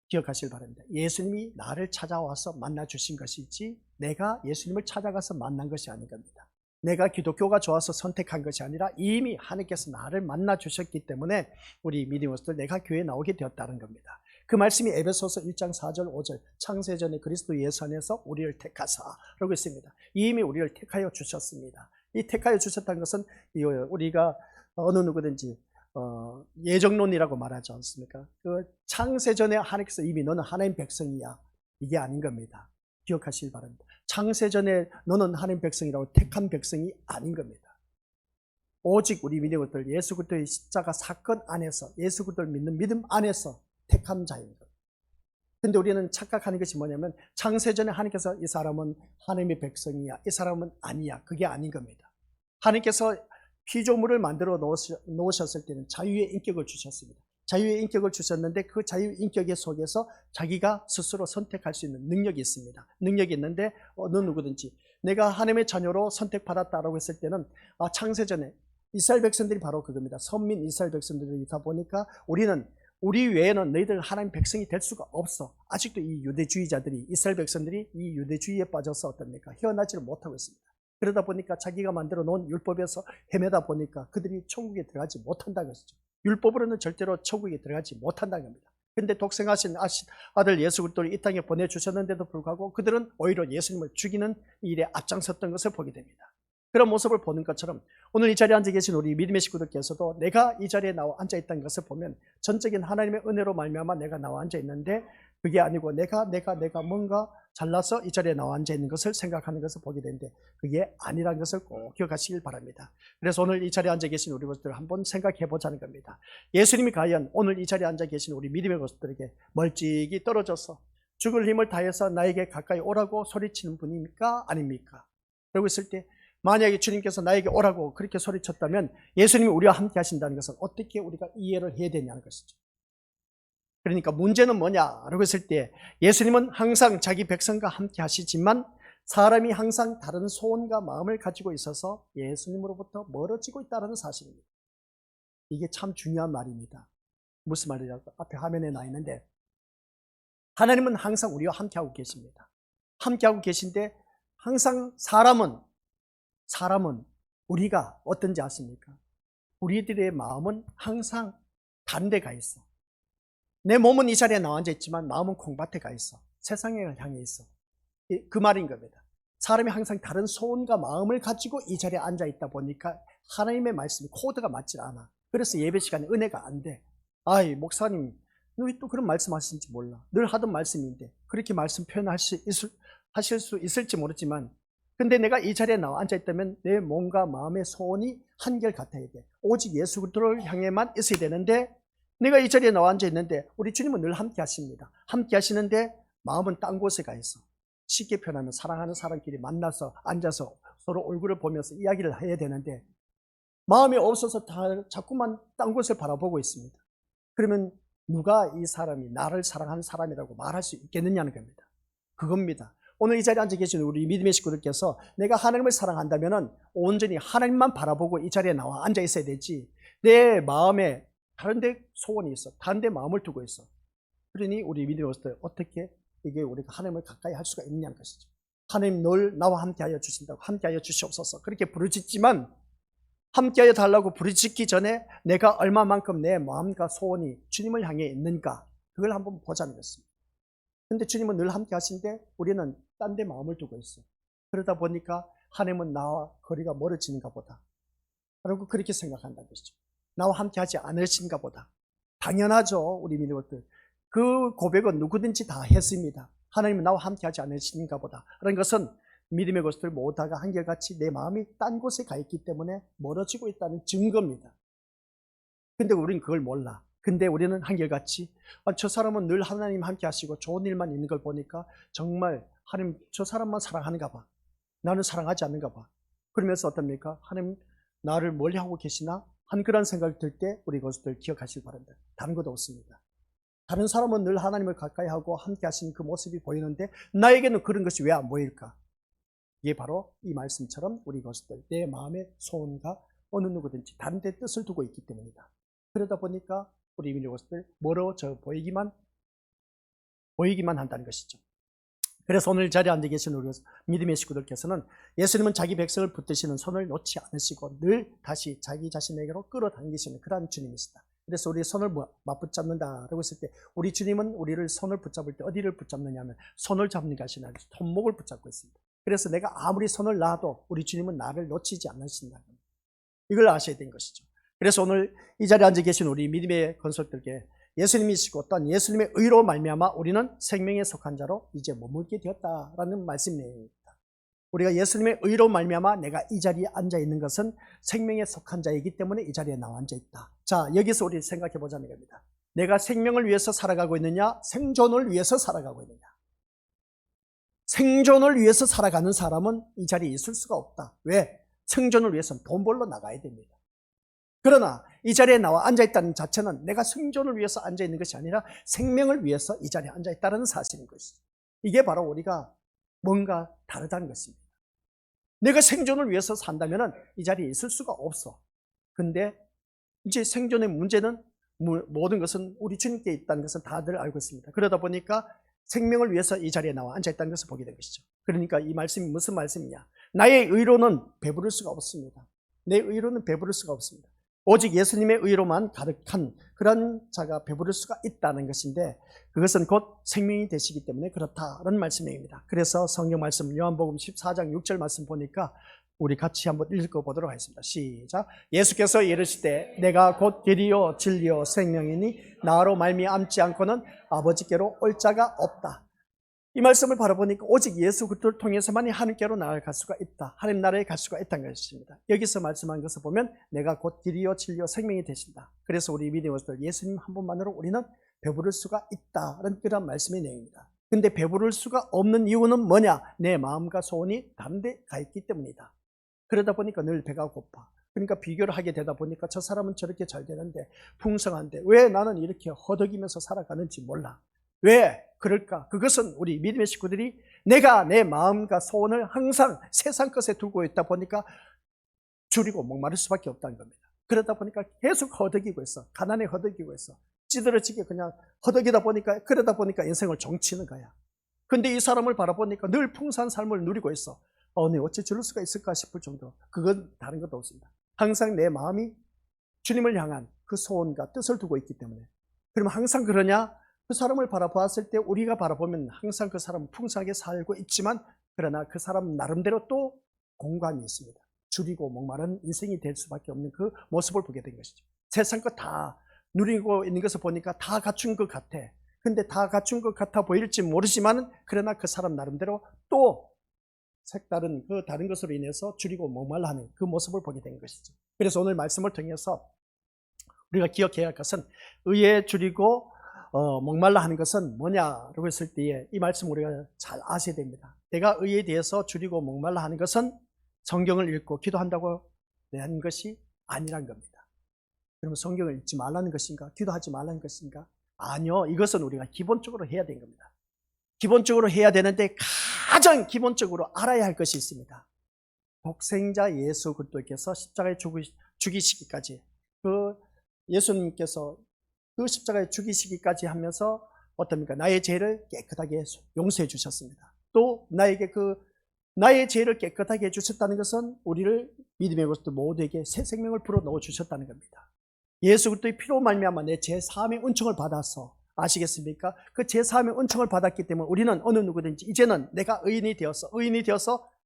기억하시길 바랍니다. 예수님이 나를 찾아와서 만나 주신 것이지 내가 예수님을 찾아가서 만난 것이 아닌 겁니다. 내가 기독교가 좋아서 선택한 것이 아니라 이미 하나님께서 나를 만나 주셨기 때문에 우리 믿음으로서 내가 교회에 나오게 되었다는 겁니다. 그 말씀이 에베소서 1장 4절 5절 창세전에 그리스도 예수 안에서 우리를 택하사 라고 있습니다. 이미 우리를 택하여 주셨습니다. 이 택하여 주셨다는 것은 우리가 어느 누구든지 예정론이라고 말하지 않습니까? 그 창세전에 하나님께서 이미 너는 하나님 백성이야. 이게 아닌 겁니다. 기억하시길 바랍니다. 창세전에 너는 하나님 백성이라고 택한 백성이 아닌 겁니다. 오직 우리 믿는 것들 예수 그리스도의 십자가 사건 안에서 예수 그리스도를 믿는 믿음 안에서 택한 자인 것. 근데 우리는 착각하는 것이 뭐냐면 창세전에 하나님께서 이 사람은 하나님의 백성이야. 이 사람은 아니야. 그게 아닌 겁니다. 하나님께서 피조물을 만들어 놓으셨을 때는 자유의 인격을 주셨습니다. 자유의 인격을 주셨는데 그 자유의 인격 속에서 자기가 스스로 선택할 수 있는 능력이 있습니다. 능력이 있는데 어느 누구든지 내가 하나님의 자녀로 선택받았다라고 했을 때는 창세전에 이스라엘 백성들이 바로 그겁니다. 선민 이스라엘 백성들이다 보니까 우리 외에는 너희들 하나님 백성이 될 수가 없어. 아직도 이 유대주의자들이 이스라엘 백성들이 이 유대주의에 빠져서 어떻습니까? 헤어나지를 못하고 있습니다. 그러다 보니까 자기가 만들어 놓은 율법에서 헤매다 보니까 그들이 천국에 들어가지 못한다는 것이죠. 율법으로는 절대로 천국에 들어가지 못한다는 겁니다. 그런데 독생하신 아들 예수 그리스도를 이 땅에 보내주셨는데도 불구하고 그들은 오히려 예수님을 죽이는 일에 앞장섰던 것을 보게 됩니다. 그런 모습을 보는 것처럼 오늘 이 자리에 앉아 계신 우리 믿음의 식구들께서도 내가 이 자리에 나와 앉아 있다는 것을 보면 전적인 하나님의 은혜로 말미암아 내가 나와 앉아 있는데 그게 아니고 내가 뭔가 잘나서 이 자리에 나와 앉아 있는 것을 생각하는 것을 보게 되는데 그게 아니라는 것을 꼭 기억하시길 바랍니다. 그래서 오늘 이 자리에 앉아 계신 우리 것들 한번 생각해 보자는 겁니다. 예수님이 과연 오늘 이 자리에 앉아 계신 우리 믿음의 것들에게 멀찍이 떨어져서 죽을 힘을 다해서 나에게 가까이 오라고 소리치는 분입니까? 아닙니까? 그러고 있을 때 만약에 주님께서 나에게 오라고 그렇게 소리쳤다면 예수님이 우리와 함께 하신다는 것은 어떻게 우리가 이해를 해야 되냐는 것이죠. 그러니까 문제는 뭐냐라고 했을 때 예수님은 항상 자기 백성과 함께 하시지만 사람이 항상 다른 소원과 마음을 가지고 있어서 예수님으로부터 멀어지고 있다는 사실입니다. 이게 참 중요한 말입니다. 무슨 말이냐고 앞에 화면에 나 있는데 하나님은 항상 우리와 함께하고 계십니다. 함께하고 계신데 항상 사람은 우리가 어떤지 아십니까? 우리들의 마음은 항상 다른 데 가 있어. 내 몸은 이 자리에 나와 앉아 있지만 마음은 콩밭에 가 있어. 세상에 향해 있어. 그 말인 겁니다. 사람이 항상 다른 소원과 마음을 가지고 이 자리에 앉아 있다 보니까 하나님의 말씀이 코드가 맞질 않아. 그래서 예배 시간에 은혜가 안 돼. 아이 목사님 왜 또 그런 말씀 하시는지 몰라. 늘 하던 말씀인데 그렇게 말씀 표현하실 수 있을지 모르지만 근데 내가 이 자리에 나와 앉아 있다면 내 몸과 마음의 소원이 한결같아야 돼. 오직 예수 그리스도를 향해만 있어야 되는데 내가 이 자리에 나와 앉아 있는데 우리 주님은 늘 함께 하십니다. 함께 하시는데 마음은 딴 곳에 가 있어. 쉽게 표현하면 사랑하는 사람끼리 만나서 앉아서 서로 얼굴을 보면서 이야기를 해야 되는데 마음이 없어서 자꾸만 딴 곳을 바라보고 있습니다. 그러면 누가 이 사람이 나를 사랑하는 사람이라고 말할 수 있겠느냐는 겁니다. 그겁니다. 오늘 이 자리에 앉아 계신 우리 믿음의 식구들께서 내가 하나님을 사랑한다면 온전히 하나님만 바라보고 이 자리에 나와 앉아 있어야 되지 내 마음에 다른 데 소원이 있어. 다른 데 마음을 두고 있어. 그러니 우리 믿음의 것들 어떻게 이게 우리가 하나님을 가까이 할 수가 있냐는 것이죠. 하나님 늘 나와 함께하여 주신다고 함께하여 주시옵소서 그렇게 부르짖지만 함께하여 달라고 부르짖기 전에 내가 얼마만큼 내 마음과 소원이 주님을 향해 있는가 그걸 한번 보자는 것입니다. 근데 주님은 늘 함께 하신데 우리는 딴 데 마음을 두고 있어. 그러다 보니까 하나님은 나와 거리가 멀어지는가 보다 라고 그렇게 생각한다는 것이죠. 나와 함께 하지 않으신가 보다. 당연하죠. 우리 믿는 것들. 그 고백은 누구든지 다 했습니다. 하나님은 나와 함께 하지 않으신가 보다. 그런 것은 믿음의 것들 모두가 한결같이 내 마음이 딴 곳에 가 있기 때문에 멀어지고 있다는 증거입니다. 근데 우리는 그걸 몰라. 근데 우리는 한결같이 저 사람은 늘 하나님 함께 하시고 좋은 일만 있는 걸 보니까 정말 하나님 저 사람만 사랑하는가 봐. 나는 사랑하지 않는가 봐. 그러면서 어떻습니까? 하나님 나를 멀리하고 계시나? 한 그런 생각이 들 때 우리 것들 기억하시기 바랍니다. 다른 것도 없습니다. 다른 사람은 늘 하나님을 가까이 하고 함께 하시는 그 모습이 보이는데 나에게는 그런 것이 왜 안 보일까? 이게 바로 이 말씀처럼 우리 것들 내 마음의 소원과 어느 누구든지 다른 데 뜻을 두고 있기 때문이다. 그러다 보니까 우리 믿는 것들 멀어져 보이기만 한다는 것이죠. 그래서 오늘 자리에 앉아 계신 우리 믿음의 식구들께서는 예수님은 자기 백성을 붙드시는 손을 놓지 않으시고 늘 다시 자기 자신에게로 끌어당기시는 그러한 주님이시다. 그래서 우리 손을 맞붙잡는다라고 했을 때 우리 주님은 우리를 손을 붙잡을 때 어디를 붙잡느냐 하면 손을 잡는 것이 아니라 손목을 붙잡고 있습니다. 그래서 내가 아무리 손을 놔도 우리 주님은 나를 놓치지 않으신다. 이걸 아셔야 되는 것이죠. 그래서 오늘 이 자리에 앉아 계신 우리 믿음의 건설들께 예수님이시고 또한 예수님의 의로 말미암아 우리는 생명에 속한 자로 이제 머물게 되었다라는 말씀입니다. 우리가 예수님의 의로 말미암아 내가 이 자리에 앉아 있는 것은 생명에 속한 자이기 때문에 이 자리에 나와 앉아 있다. 자, 여기서 우리 생각해 보자는 겁니다. 내가 생명을 위해서 살아가고 있느냐, 생존을 위해서 살아가고 있느냐. 생존을 위해서 살아가는 사람은 이 자리에 있을 수가 없다. 왜? 생존을 위해서는 돈 벌러 나가야 됩니다. 그러나 이 자리에 나와 앉아있다는 자체는 내가 생존을 위해서 앉아있는 것이 아니라 생명을 위해서 이 자리에 앉아있다는 사실인 것이죠. 이게 바로 우리가 뭔가 다르다는 것입니다. 내가 생존을 위해서 산다면 이 자리에 있을 수가 없어. 근데 이제 생존의 문제는 모든 것은 우리 주님께 있다는 것은 다들 알고 있습니다. 그러다 보니까 생명을 위해서 이 자리에 나와 앉아있다는 것을 보게 된 것이죠. 그러니까 이 말씀이 무슨 말씀이냐. 나의 의로는 배부를 수가 없습니다. 내 의로는 배부를 수가 없습니다. 오직 예수님의 의로만 가득한 그런 자가 배부를 수가 있다는 것인데 그것은 곧 생명이 되시기 때문에 그렇다는 말씀입니다. 그래서 성경 말씀 요한복음 14장 6절 말씀 보니까 우리 같이 한번 읽어보도록 하겠습니다. 시작. 예수께서 이르시되 내가 곧 길이요 진리요 생명이니 나로 말미암지 않고는 아버지께로 올 자가 없다. 이 말씀을 바라보니까 오직 예수 그리스도를 통해서만이 하나님께로 나아갈 수가 있다. 하나님 나라에 갈 수가 있다는 것입니다. 여기서 말씀한 것을 보면 내가 곧 길이요 진리요 생명이 되신다. 그래서 우리 믿음의 것들 예수님 한 분만으로 우리는 배부를 수가 있다는 그런 말씀의 내용입니다. 근데 배부를 수가 없는 이유는 뭐냐? 내 마음과 소원이 다른 데 가 있기 때문이다. 그러다 보니까 늘 배가 고파. 그러니까 비교를 하게 되다 보니까 저 사람은 저렇게 잘 되는데 풍성한데 왜 나는 이렇게 허덕이면서 살아가는지 몰라. 왜 그럴까? 그것은 우리 믿음의 식구들이 내가 내 마음과 소원을 항상 세상 것에 두고 있다 보니까 줄이고 목마를 수밖에 없다는 겁니다. 그러다 보니까 계속 허덕이고 있어. 가난에 허덕이고 있어. 찌들어지게 그냥 허덕이다 보니까 그러다 보니까 인생을 종치는 거야. 근데 이 사람을 바라보니까 늘 풍성한 삶을 누리고 있어. 네, 어째 저럴 수가 있을까 싶을 정도. 그건 다른 것도 없습니다. 항상 내 마음이 주님을 향한 그 소원과 뜻을 두고 있기 때문에. 그러면 항상 그러냐? 그 사람을 바라보았을 때 우리가 바라보면 항상 그 사람은 풍성하게 살고 있지만 그러나 그 사람 나름대로 또 공간이 있습니다. 줄이고 목마른 인생이 될 수밖에 없는 그 모습을 보게 된 것이죠. 세상 거 다 누리고 있는 것을 보니까 다 갖춘 것 같아. 근데 다 갖춘 것 같아 보일지 모르지만 그러나 그 사람 나름대로 또 색다른 그 다른 것으로 인해서 줄이고 목말라 하는 그 모습을 보게 된 것이죠. 그래서 오늘 말씀을 통해서 우리가 기억해야 할 것은 의에 줄이고 목말라 하는 것은 뭐냐라고 했을 때에 이 말씀 우리가 잘 아셔야 됩니다. 내가 의에 대해서 줄이고 목말라 하는 것은 성경을 읽고 기도한다고 하는 것이 아니란 겁니다. 그러면 성경을 읽지 말라는 것인가? 기도하지 말라는 것인가? 아니요. 이것은 우리가 기본적으로 해야 되는 겁니다. 기본적으로 해야 되는데 가장 기본적으로 알아야 할 것이 있습니다. 독생자 예수 그리스도께서 십자가에 죽이시기까지 그 예수님께서 그 십자가에 죽이시기까지 하면서 어떻습니까? 나의 죄를 깨끗하게 용서해 주셨습니다. 또 나에게 나의 죄를 깨끗하게 해주셨다는 것은 우리를 믿음의 것들 모두에게 새 생명을 불어넣어 주셨다는 겁니다. 예수 그리스도의 피로 말미암아 내 죄 사함의 은총을 받아서 아시겠습니까? 그 죄 사함의 은총을 받았기 때문에 우리는 어느 누구든지 이제는 내가 의인이 되어서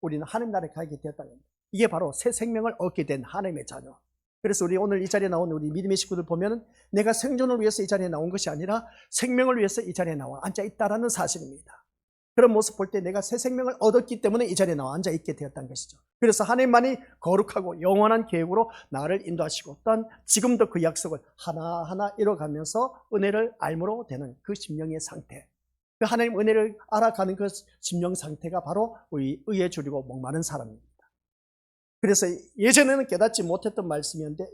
우리는 하나님 나라에 가게 되었다는 겁니다. 이게 바로 새 생명을 얻게 된 하나님의 자녀. 그래서 우리 오늘 이 자리에 나온 우리 믿음의 식구들 보면은 내가 생존을 위해서 이 자리에 나온 것이 아니라 생명을 위해서 이 자리에 나와 앉아 있다라는 사실입니다. 그런 모습 볼 때 내가 새 생명을 얻었기 때문에 이 자리에 나와 앉아 있게 되었다는 것이죠. 그래서 하나님만이 거룩하고 영원한 계획으로 나를 인도하시고 또한 지금도 그 약속을 하나하나 이뤄가면서 은혜를 알므로 되는 그 심령의 상태, 그 하나님 은혜를 알아가는 그 심령 상태가 바로 우리 의에 줄이고 목마른 사람입니다. 그래서 예전에는 깨닫지 못했던 말씀이었는데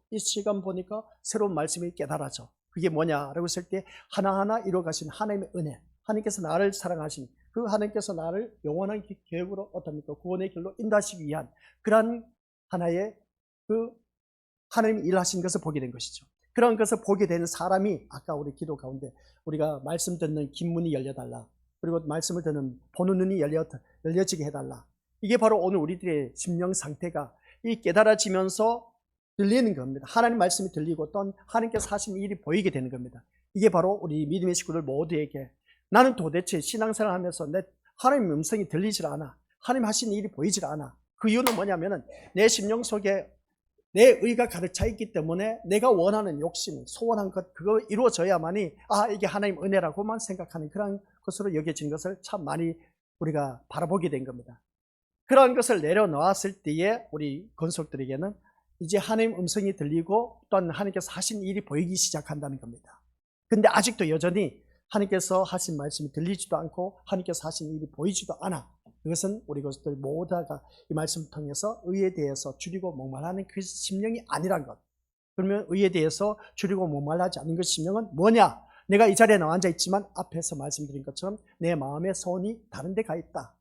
이 시간 보니까 새로운 말씀이 깨달아져. 그게 뭐냐라고 했을 때 하나하나 이뤄가신 하나님의 은혜, 하나님께서 나를 사랑하신 그 하나님께서 나를 영원한 계획으로 어떻습니까? 구원의 길로 인도하시기 위한 그러한 하나의 그 하나님이 일하신 것을 보게 된 것이죠. 그런 것을 보게 되는 사람이 아까 우리 기도 가운데 우리가 말씀 듣는 긴 문이 열려달라. 그리고 말씀을 듣는 보는 눈이 열려지게 해달라. 이게 바로 오늘 우리들의 심령 상태가 이 깨달아지면서 들리는 겁니다. 하나님 말씀이 들리고 또 하나님께서 하신 일이 보이게 되는 겁니다. 이게 바로 우리 믿음의 식구들 모두에게 나는 도대체 신앙생활 하면서 내 하나님의 음성이 들리질 않아. 하나님 하신 일이 보이질 않아. 그 이유는 뭐냐면은 내 심령 속에 내 의가 가득 차 있기 때문에 내가 원하는 욕심, 소원한 것, 그거 이루어져야만이 이게 하나님 은혜라고만 생각하는 그런 것으로 여겨진 것을 참 많이 우리가 바라보게 된 겁니다. 그러한 것을 내려놓았을 때에 우리 권속들에게는 이제 하나님 음성이 들리고 또한 하나님께서 하신 일이 보이기 시작한다는 겁니다. 근데 아직도 여전히 하나님께서 하신 말씀이 들리지도 않고 하나님께서 하신 일이 보이지도 않아. 그것은 우리 것들 모두가 이 말씀을 통해서 의에 대해서 줄이고 목말라는 그 심령이 아니란 것. 그러면 의에 대해서 줄이고 목말라하지 않는 그 심령은 뭐냐? 내가 이 자리에 나와 앉아 있지만 앞에서 말씀드린 것처럼 내 마음의 소원이 다른 데 가 있다.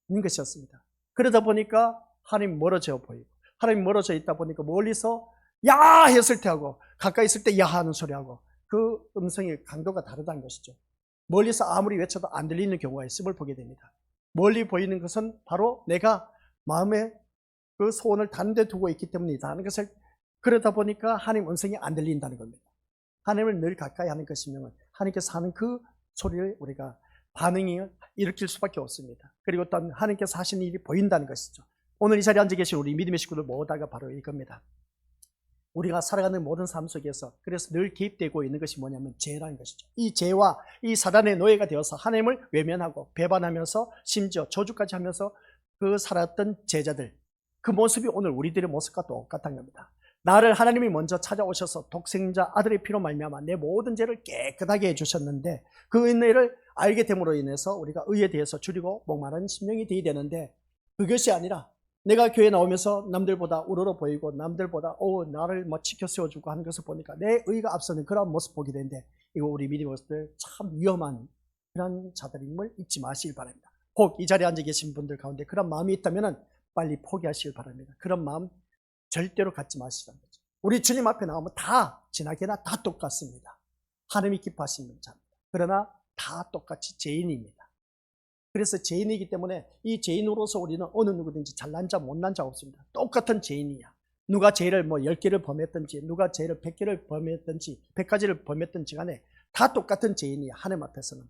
는 것이었습니다. 그러다 보니까 하나님 멀어져 보이고 하나님 멀어져 있다 보니까 멀리서 야 했을 때 하고 가까이 있을 때 야 하는 소리하고 그 음성의 강도가 다르다는 것이죠. 멀리서 아무리 외쳐도 안 들리는 경우가 있음을 보게 됩니다. 멀리 보이는 것은 바로 내가 마음에 그 소원을 다른 데 두고 있기 때문이다 하는 것을, 그러다 보니까 하나님 음성이 안 들린다는 겁니다. 하나님을 늘 가까이 하는 것이면 하나님께서 하는 그 소리를 우리가 반응이 일으킬 수밖에 없습니다. 그리고 또 하나님께서 하신 일이 보인다는 것이죠. 오늘 이 자리에 앉아 계신 우리 믿음의 식구들 모두가 바로 이겁니다. 우리가 살아가는 모든 삶 속에서 그래서 늘 개입되고 있는 것이 뭐냐면 죄라는 것이죠. 이 죄와 이 사단의 노예가 되어서 하나님을 외면하고 배반하면서 심지어 저주까지 하면서 그 살았던 제자들, 그 모습이 오늘 우리들의 모습과 똑같은 겁니다. 나를 하나님이 먼저 찾아오셔서 독생자 아들의 피로 말미암아 내 모든 죄를 깨끗하게 해주셨는데 그 은혜를 알게 됨으로 인해서 우리가 의에 대해서 줄이고 목마른 심령이 되어야 되는데, 그것이 아니라 내가 교회 나오면서 남들보다 우러러 보이고 남들보다 나를 지켜 세워주고 하는 것을 보니까 내 의가 앞서는 그런 모습 보게 되는데, 이거 우리 믿음으로들 참 위험한 그런 자들임을 잊지 마시길 바랍니다. 혹 이 자리에 앉아 계신 분들 가운데 그런 마음이 있다면 빨리 포기하시길 바랍니다. 그런 마음 절대로 갖지 마시라는 거죠. 우리 주님 앞에 나오면 다 지나게나 다 똑같습니다. 하나님이 기뻐하시는 자입니다. 그러나 다 똑같이 죄인입니다. 그래서 죄인이기 때문에 이 죄인으로서 우리는 어느 누구든지 잘난 자 못난 자 없습니다. 똑같은 죄인이야. 누가 죄를 10개를 범했든지 누가 죄를 100개를 범했든지 100가지를 범했든지 간에 다 똑같은 죄인이야. 하나님 앞에서는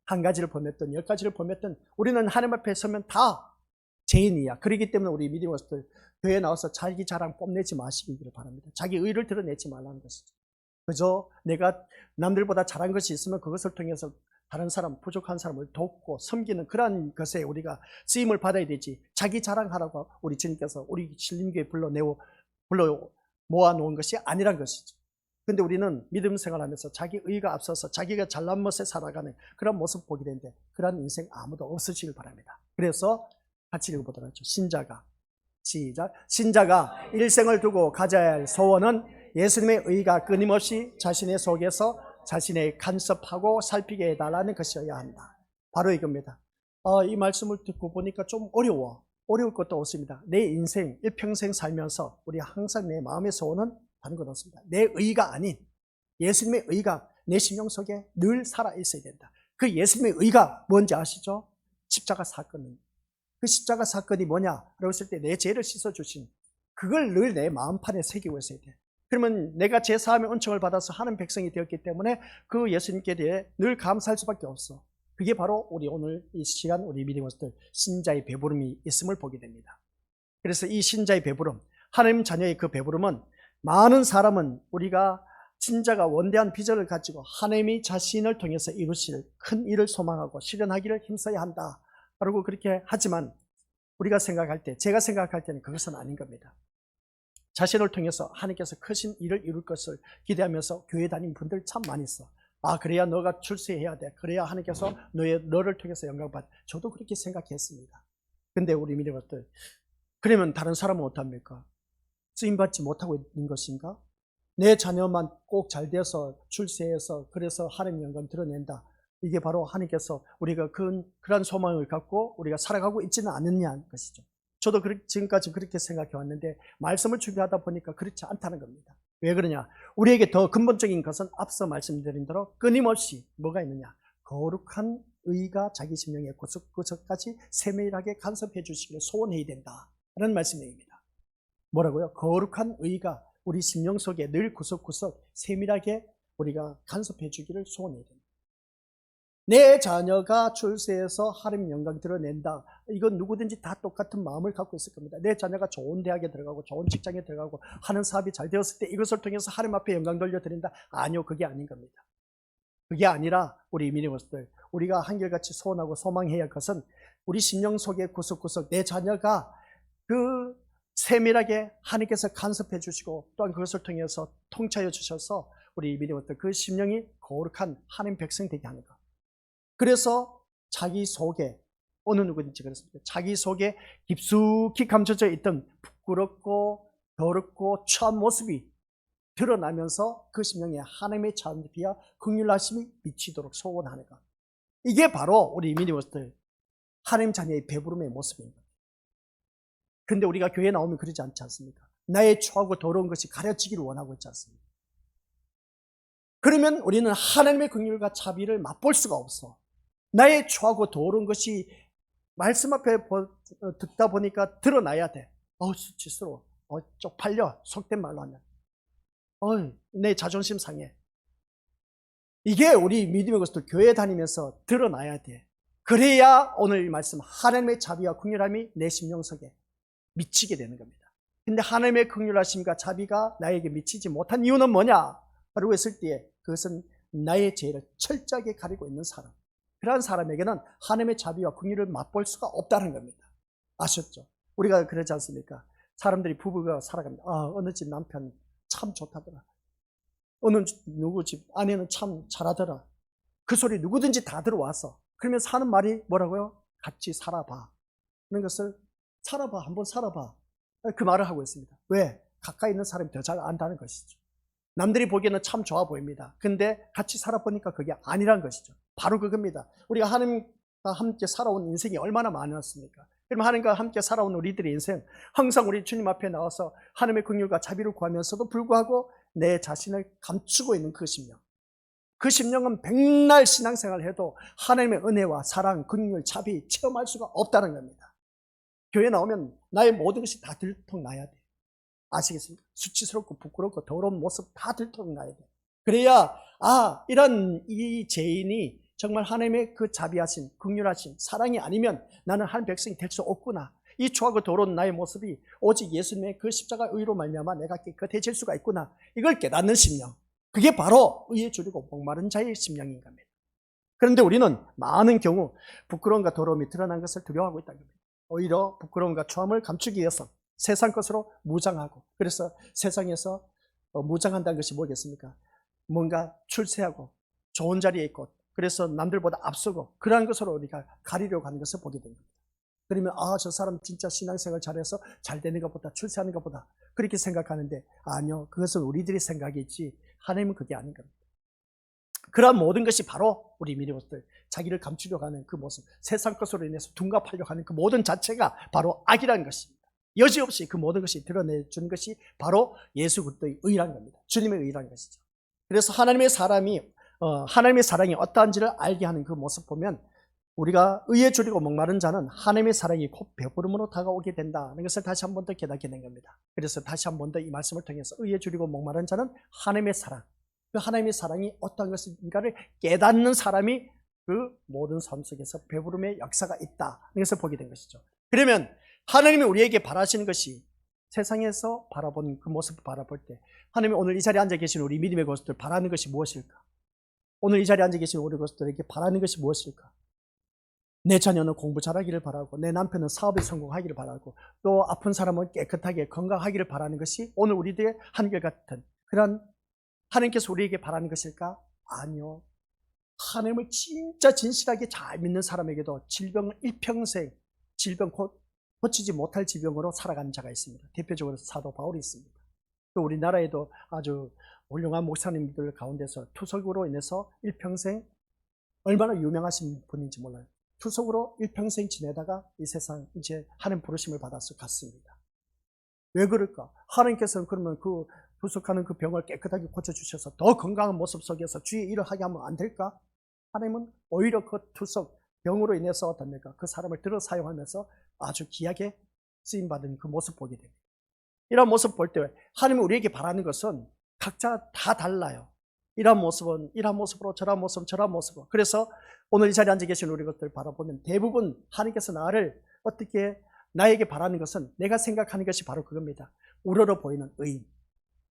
한 가지를 범했든 10가지를 범했든 우리는 하나님 앞에 서면 다 죄인이야. 그렇기 때문에 우리 믿음의 것들 교회에 나와서 자기 자랑 뽐내지 마시기를 바랍니다. 자기 의를 드러내지 말라는 것이죠. 그저 내가 남들보다 잘한 것이 있으면 그것을 통해서 다른 사람, 부족한 사람을 돕고 섬기는 그러한 것에 우리가 쓰임을 받아야 되지, 자기 자랑하라고 우리 주님께서 우리 신림교회 불러 모아놓은 것이 아니란 것이죠. 그런데 우리는 믿음 생활하면서 자기 의가 앞서서 자기가 잘난 멋에 살아가는 그런 모습 보게 되는데 그런 인생 아무도 없으시길 바랍니다. 그래서 같이 읽어보도록 하죠. 신자가, 시작. 신자가 일생을 두고 가져야 할 소원은 예수님의 의가 끊임없이 자신의 속에서 자신의 간섭하고 살피게 해달라는 것이어야 한다. 바로 이겁니다. 이 말씀을 듣고 보니까 좀 어려울 것도 없습니다. 내 인생 일평생 살면서 우리 항상 내 마음의 소원은 다른 것 없습니다. 내 의가 아닌 예수님의 의가 내 심령 속에 늘 살아있어야 된다. 그 예수님의 의가 뭔지 아시죠? 십자가 사건입니다. 그 십자가 사건이 뭐냐라고 했을 때 내 죄를 씻어주신 그걸 늘 내 마음판에 새기고 있어야 돼. 그러면 내가 제 사함의 은총을 받아서 하는 백성이 되었기 때문에 그 예수님께 대해 늘 감사할 수밖에 없어. 그게 바로 우리 오늘 이 시간 우리 믿음으로서 신자의 배부름이 있음을 보게 됩니다. 그래서 이 신자의 배부름, 하나님 자녀의 그 배부름은 많은 사람은 우리가 신자가 원대한 비전을 가지고 하나님이 자신을 통해서 이루실 큰 일을 소망하고 실현하기를 힘써야 한다 라고 그렇게 하지만 우리가 생각할 때, 제가 생각할 때는 그것은 아닌 겁니다. 자신을 통해서 하나님께서 크신 일을 이룰 것을 기대하면서 교회 다니는 분들 참 많이 있어. 그래야 너가 출세해야 돼. 그래야 하나님께서 너를 통해서 영광받아. 저도 그렇게 생각했습니다. 근데 우리 믿음들, 그러면 다른 사람은 어떡합니까? 쓰임받지 못하고 있는 것인가? 내 자녀만 꼭 잘 돼서 출세해서 그래서 하나님 영광 드러낸다. 이게 바로 하나님께서 우리가 그런 소망을 갖고 우리가 살아가고 있지는 않느냐는 것이죠. 저도 지금까지 그렇게 생각해 왔는데 말씀을 준비하다 보니까 그렇지 않다는 겁니다. 왜 그러냐? 우리에게 더 근본적인 것은 앞서 말씀드린 대로 끊임없이 뭐가 있느냐? 거룩한 의가 자기 심령의 구석구석까지 세밀하게 간섭해 주시기를 소원해야 된다라는 말씀입니다. 뭐라고요? 거룩한 의가 우리 심령 속에 늘 구석구석 세밀하게 우리가 간섭해 주기를 소원해야 된다. 내 자녀가 출세해서 하나님 영광 드러낸다. 이건 누구든지 다 똑같은 마음을 갖고 있을 겁니다. 내 자녀가 좋은 대학에 들어가고 좋은 직장에 들어가고 하는 사업이 잘 되었을 때 이것을 통해서 하나님 앞에 영광 돌려드린다. 아니요, 그게 아닌 겁니다. 그게 아니라 우리 믿음으로들 우리가 한결같이 소원하고 소망해야 할 것은 우리 심령 속에 구석구석 내 자녀가 그 세밀하게 하나님께서 간섭해 주시고 또한 그것을 통해서 통치하여 주셔서 우리 믿음으로들 그 심령이 거룩한 하나님 백성 되게 하는 것. 그래서 자기 속에 어느 누구든지 그렇습니다. 자기 속에 깊숙이 감춰져 있던 부끄럽고 더럽고 추한 모습이 드러나면서 그 심령에 하나님의 자비와 긍휼하심이 미치도록 소원하는 것. 이게 바로 우리 믿음으로들 하나님 자녀의 배부름의 모습입니다. 근데 우리가 교회에 나오면 그러지 않지 않습니까? 나의 추하고 더러운 것이 가려지기를 원하고 있지 않습니까? 그러면 우리는 하나님의 긍휼과 자비를 맛볼 수가 없어. 나의 추하고 더러운 것이 말씀 앞에 듣다 보니까 드러나야 돼. 수치스러워. 쪽팔려. 속된 말로 하면. 내 자존심 상해. 이게 우리 믿음의 것도 교회 다니면서 드러나야 돼. 그래야 오늘 이 말씀 하나님의 자비와 긍휼함이 내 심령 속에 미치게 되는 겁니다. 근데 하나님의 긍휼하심과 자비가 나에게 미치지 못한 이유는 뭐냐? 라고 했을 때 그것은 나의 죄를 철저하게 가리고 있는 사람. 그러한 사람에게는 하나님의 자비와 긍휼을 맛볼 수가 없다는 겁니다. 아셨죠? 우리가 그러지 않습니까? 사람들이 부부가 살아갑니다. 어느 집 남편 참 좋다더라. 어느 누구 집 아내는 참 잘하더라. 그 소리 누구든지 다 들어와서 그러면 사는 말이 뭐라고요? 같이 살아봐. 그런 것을 살아봐. 한번 살아봐. 그 말을 하고 있습니다. 왜? 가까이 있는 사람이 더 잘 안다는 것이죠. 남들이 보기에는 참 좋아 보입니다. 근데 같이 살아보니까 그게 아니란 것이죠. 바로 그겁니다. 우리가 하나님과 함께 살아온 인생이 얼마나 많았습니까? 그럼 하나님과 함께 살아온 우리들의 인생, 항상 우리 주님 앞에 나와서 하나님의 긍휼과 자비를 구하면서도 불구하고 내 자신을 감추고 있는 그 심령. 그 심령은 백날 신앙생활을 해도 하나님의 은혜와 사랑, 긍휼, 자비 체험할 수가 없다는 겁니다. 교회 나오면 나의 모든 것이 다 들통나야 돼. 아시겠습니까? 수치스럽고 부끄럽고 더러운 모습 다 들통나야 돼. 그래야 이런 이 죄인이 정말 하나님의 그 자비하심, 긍휼하심, 사랑이 아니면 나는 하나님 백성이 될 수 없구나. 이 추하고 더러운 나의 모습이 오직 예수님의 그 십자가 의로 말미암아 내가 깨끗해질 수가 있구나. 이걸 깨닫는 심령. 그게 바로 의에 줄이고 목마른 자의 심령인 겁니다. 그런데 우리는 많은 경우 부끄러움과 더러움이 드러난 것을 두려워하고 있다는 겁니다. 오히려 부끄러움과 추함을 감추기 위해서 세상 것으로 무장하고, 그래서 세상에서 무장한다는 것이 뭐겠습니까? 뭔가 출세하고 좋은 자리에 있고 그래서 남들보다 앞서고 그러한 것으로 우리가 가리려고 하는 것을 보게 됩니다. 그러면 저 사람 진짜 신앙생활 잘해서 잘 되는 것보다 출세하는 것보다 그렇게 생각하는데 아니요, 그것은 우리들의 생각이지 하나님은 그게 아닌 겁니다. 그러한 모든 것이 바로 우리 믿음으로들 자기를 감추려고 하는 그 모습, 세상 것으로 인해서 둔갑하려고 하는 그 모든 자체가 바로 악이라는 것입니다. 여지없이 그 모든 것이 드러내준 것이 바로 예수 그리스도의 의라는 겁니다. 주님의 의라는 것이죠. 그래서 하나님의 사랑이 어떠한지를 알게 하는 그 모습 보면 우리가 의에 줄이고 목마른 자는 하나님의 사랑이 곧 배부름으로 다가오게 된다는 것을 다시 한 번 더 깨닫게 된 겁니다. 그래서 다시 한 번 더 이 말씀을 통해서 의에 줄이고 목마른 자는 하나님의 사랑, 그 하나님의 사랑이 어떠한 것인가를 깨닫는 사람이 그 모든 삶 속에서 배부름의 역사가 있다는 것을 보게 된 것이죠. 그러면 하나님이 우리에게 바라시는 것이 세상에서 바라본 그 모습을 바라볼 때 하나님이 오늘 이 자리에 앉아 계신 우리 믿음의 것들 바라는 것이 무엇일까? 오늘 이 자리에 앉아 계신 우리 것들에게 바라는 것이 무엇일까? 내 자녀는 공부 잘하기를 바라고 내 남편은 사업에 성공하기를 바라고 또 아픈 사람은 깨끗하게 건강하기를 바라는 것이 오늘 우리들의 한결같은 그런 하나님께서 우리에게 바라는 것일까? 아니요. 하나님을 진짜 진실하게 잘 믿는 사람에게도 질병을 일평생 고치지 못할 질병으로 살아가는 자가 있습니다. 대표적으로 사도 바울이 있습니다. 또 우리나라에도 아주 훌륭한 목사님들 가운데서 투석으로 인해서 일평생 얼마나 유명하신 분인지 몰라요. 투석으로 일평생 지내다가 이 세상 이제 하나님 부르심을 받아서 갔습니다. 왜 그럴까? 하나님께서는 그러면 그 투석하는 그 병을 깨끗하게 고쳐주셔서 더 건강한 모습 속에서 주의 일을 하게 하면 안 될까? 하나님은 오히려 그 투석 병으로 인해서 어떻습니까? 그 사람을 들어 사용하면서 아주 귀하게 쓰임받은 그 모습 보게 됩니다. 이런 모습 볼 때 하나님이 우리에게 바라는 것은 각자 다 달라요. 이런 모습은 이런 모습으로 저런 모습은 저런 모습으로. 그래서 오늘 이 자리에 앉아 계신 우리 것들 바라보면 대부분 하나님께서 나를 어떻게 나에게 바라는 것은 내가 생각하는 것이 바로 그겁니다. 우러러 보이는 의인,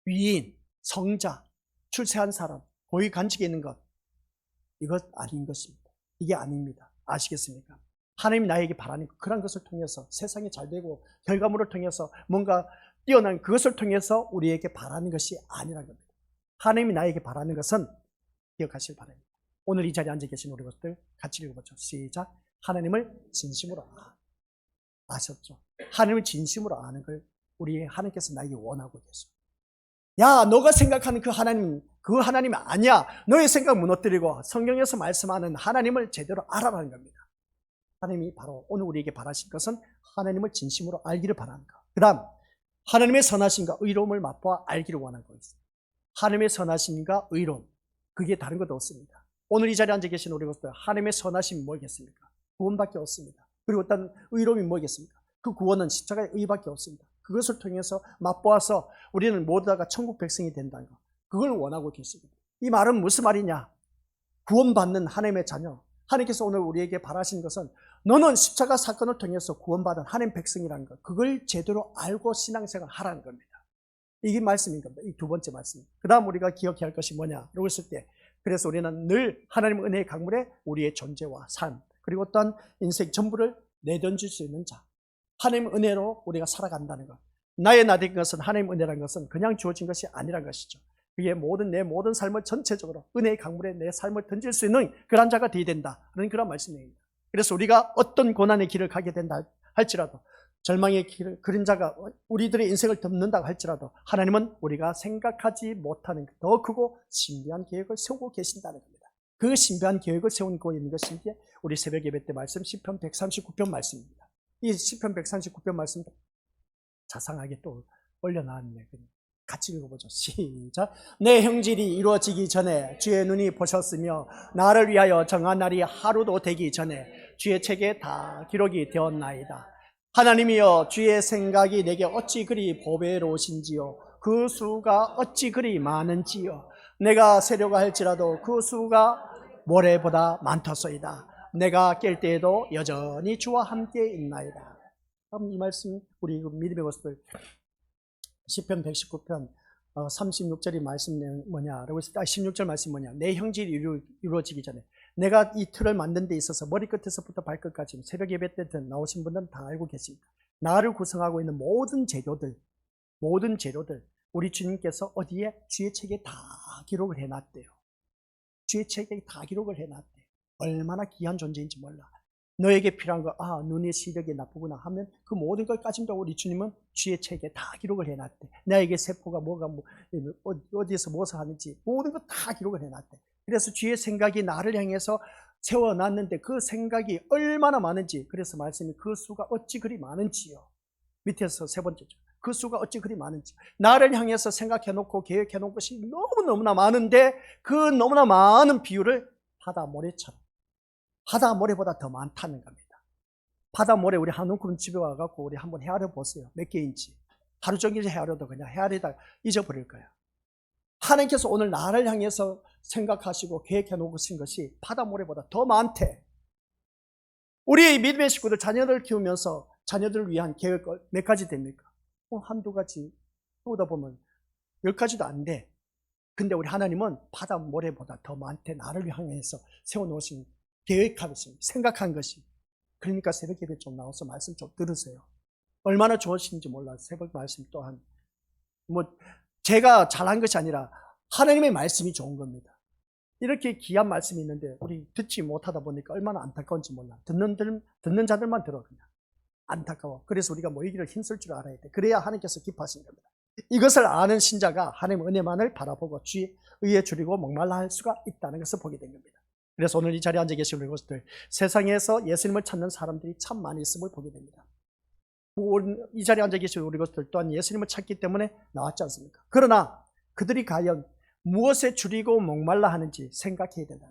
위인, 성자, 출세한 사람, 고위 간직에 있는 것, 이것 아닌 것입니다. 이게 아닙니다. 아시겠습니까? 하나님이 나에게 바라는 그런 것을 통해서 세상이 잘 되고 결과물을 통해서 뭔가 뛰어난 그것을 통해서 우리에게 바라는 것이 아니라는 겁니다. 하나님이 나에게 바라는 것은 기억하시길 바랍니다. 오늘 이 자리에 앉아 계신 우리 것들 같이 읽어보죠. 시작. 하나님을 진심으로 아셨죠? 하나님을 진심으로 아는 걸 우리 하나님께서 나에게 원하고 계십니다. 야, 너가 생각하는 그 하나님이 아니야. 너의 생각 무너뜨리고 성경에서 말씀하는 하나님을 제대로 알아라는 겁니다. 하나님이 바로 오늘 우리에게 바라신 것은 하나님을 진심으로 알기를 바라는 것. 그 다음 하나님의 선하심과 의로움을 맛보아 알기를 원하고 있습니다. 하나님의 선하심과 의로움, 그게 다른 것도 없습니다. 오늘 이 자리에 앉아 계신 우리 것들 하나님의 선하심이 뭐겠습니까? 구원밖에 없습니다. 그리고 어떤 의로움이 뭐겠습니까? 그 구원은 십자가의 의밖에 없습니다. 그것을 통해서 맛보아서 우리는 모두 다가 천국 백성이 된다는 것, 그걸 원하고 계십니다. 이 말은 무슨 말이냐? 구원받는 하나님의 자녀, 하나님께서 오늘 우리에게 바라신 것은 너는 십자가 사건을 통해서 구원받은 하나님 백성이라는 것, 그걸 제대로 알고 신앙생활 하라는 겁니다. 이게 말씀인 겁니다. 이 두 번째 말씀. 그 다음 우리가 기억해야 할 것이 뭐냐라고 했을 때, 그래서 우리는 늘 하나님 은혜의 강물에 우리의 존재와 삶, 그리고 어떤 인생 전부를 내던질 수 있는 자, 하나님 은혜로 우리가 살아간다는 것. 나의 나된 것은 하나님 은혜라는 것은 그냥 주어진 것이 아니라는 것이죠. 그게 내 모든 삶을 전체적으로 은혜의 강물에 내 삶을 던질 수 있는 그런 자가 되어야 된다, 그런 말씀입니다. 그래서 우리가 어떤 고난의 길을 가게 된다 할지라도, 절망의 길을 그림자가 우리들의 인생을 덮는다고 할지라도, 하나님은 우리가 생각하지 못하는 더 크고 신비한 계획을 세우고 계신다는 겁니다. 그 신비한 계획을 세우고 있는 것이 이제 우리 새벽 예배 때 말씀 시편 139편 말씀입니다. 이 시편 139편 말씀 자상하게 또 올려놨네요. 같이 읽어보죠. 시작. 내 형질이 이루어지기 전에 주의 눈이 보셨으며 나를 위하여 정한 날이 하루도 되기 전에 주의 책에 다 기록이 되었나이다. 하나님이여, 주의 생각이 내게 어찌 그리 보배로우신지요, 그 수가 어찌 그리 많은지요. 내가 세려고 할지라도 그 수가 모래보다 많더소이다. 내가 깰 때에도 여전히 주와 함께 있나이다. 그럼 이 말씀 우리 믿음의 것들 시편 119편 36절이 말씀 뭐냐라고 했을 때 16절 말씀 뭐냐? 내 형질이 이루어지기 전에, 내가 이 틀을 만든 데 있어서 머리끝에서부터 발끝까지 새벽 예배 때 나오신 분들은 다 알고 계십니다. 나를 구성하고 있는 모든 재료들 우리 주님께서 어디에? 주의 책에 다 기록을 해놨대요. 주의 책에 다 기록을 해놨대. 얼마나 귀한 존재인지 몰라. 너에게 필요한 거, 눈의 시력이 나쁘구나 하면 그 모든 걸 까진다고 우리 주님은 주의 책에 다 기록을 해놨대. 나에게 세포가 어디에서 무엇을 하는지 모든 거 다 기록을 해놨대. 그래서 주의 생각이 나를 향해서 세워놨는데 그 생각이 얼마나 많은지, 그래서 말씀이 그 수가 어찌 그리 많은지요. 밑에서 세 번째죠. 그 수가 어찌 그리 많은지. 나를 향해서 생각해놓고 계획해놓은 것이 너무너무나 많은데 그 너무나 많은 비율을 바다 모래처럼, 바다 모래보다 더 많다는 겁니다. 바다 모래 우리 한 움큼 집에 와갖고 우리 한번 헤아려 보세요. 몇 개인지. 하루 종일 헤아려도 그냥 헤아리다 잊어버릴 거야. 하나님께서 오늘 나를 향해서 생각하시고 계획해 놓으신 것이 바다 모래보다 더 많대. 우리 믿음의 식구들 자녀들 키우면서 자녀들을 위한 계획 몇 가지 됩니까? 한두 가지 키우다 보면 10가지도 안 돼. 근데 우리 하나님은 바다 모래보다 더 많대. 나를 향해서 세워놓으신 계획하고 있습니다. 생각한 것이. 그러니까 새벽 예배 좀 나와서 말씀 좀 들으세요. 얼마나 좋으신지 몰라요. 새벽 말씀 또한 제가 잘한 것이 아니라 하나님의 말씀이 좋은 겁니다. 이렇게 귀한 말씀이 있는데 우리 듣지 못하다 보니까 얼마나 안타까운지 몰라. 듣는 자들만 들어 그냥 안타까워. 그래서 우리가 모이기를 힘쓸 줄 알아야 돼. 그래야 하나님께서 기뻐하신 겁니다. 이것을 아는 신자가 하나님의 은혜만을 바라보고 주의 의에 줄이고 목말라 할 수가 있다는 것을 보게 된 겁니다. 그래서 오늘 이 자리에 앉아 계신 우리 것들, 세상에서 예수님을 찾는 사람들이 참 많이 있음을 보게 됩니다. 이 자리에 앉아 계신 우리 것들 또한 예수님을 찾기 때문에 나왔지 않습니까? 그러나 그들이 과연 무엇에 줄이고 목말라 하는지 생각해야 된다.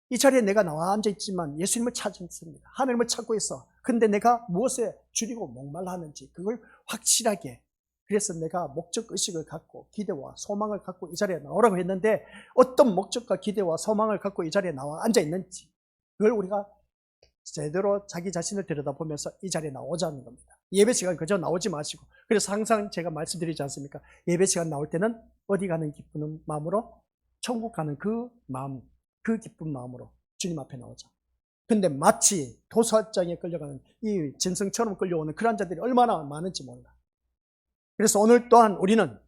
이 자리에 내가 나와 앉아 있지만 예수님을 찾습니다. 하나님을 찾고 있어. 근데 내가 무엇에 줄이고 목말라 하는지 그걸 확실하게 그래서 내가 목적의식을 갖고 기대와 소망을 갖고 이 자리에 나오라고 했는데 어떤 목적과 기대와 소망을 갖고 이 자리에 나와 앉아 있는지 그걸 우리가 제대로 자기 자신을 들여다보면서 이 자리에 나오자는 겁니다. 예배 시간 그저 나오지 마시고, 그래서 항상 제가 말씀드리지 않습니까? 예배 시간 나올 때는 어디 가는 기쁜 마음으로, 천국 가는 그 마음, 그 기쁜 마음으로 주님 앞에 나오자. 근데 마치 도살장에 끌려가는 이 짐승처럼 끌려오는 그런 자들이 얼마나 많은지 몰라. 그래서 오늘 또한 우리는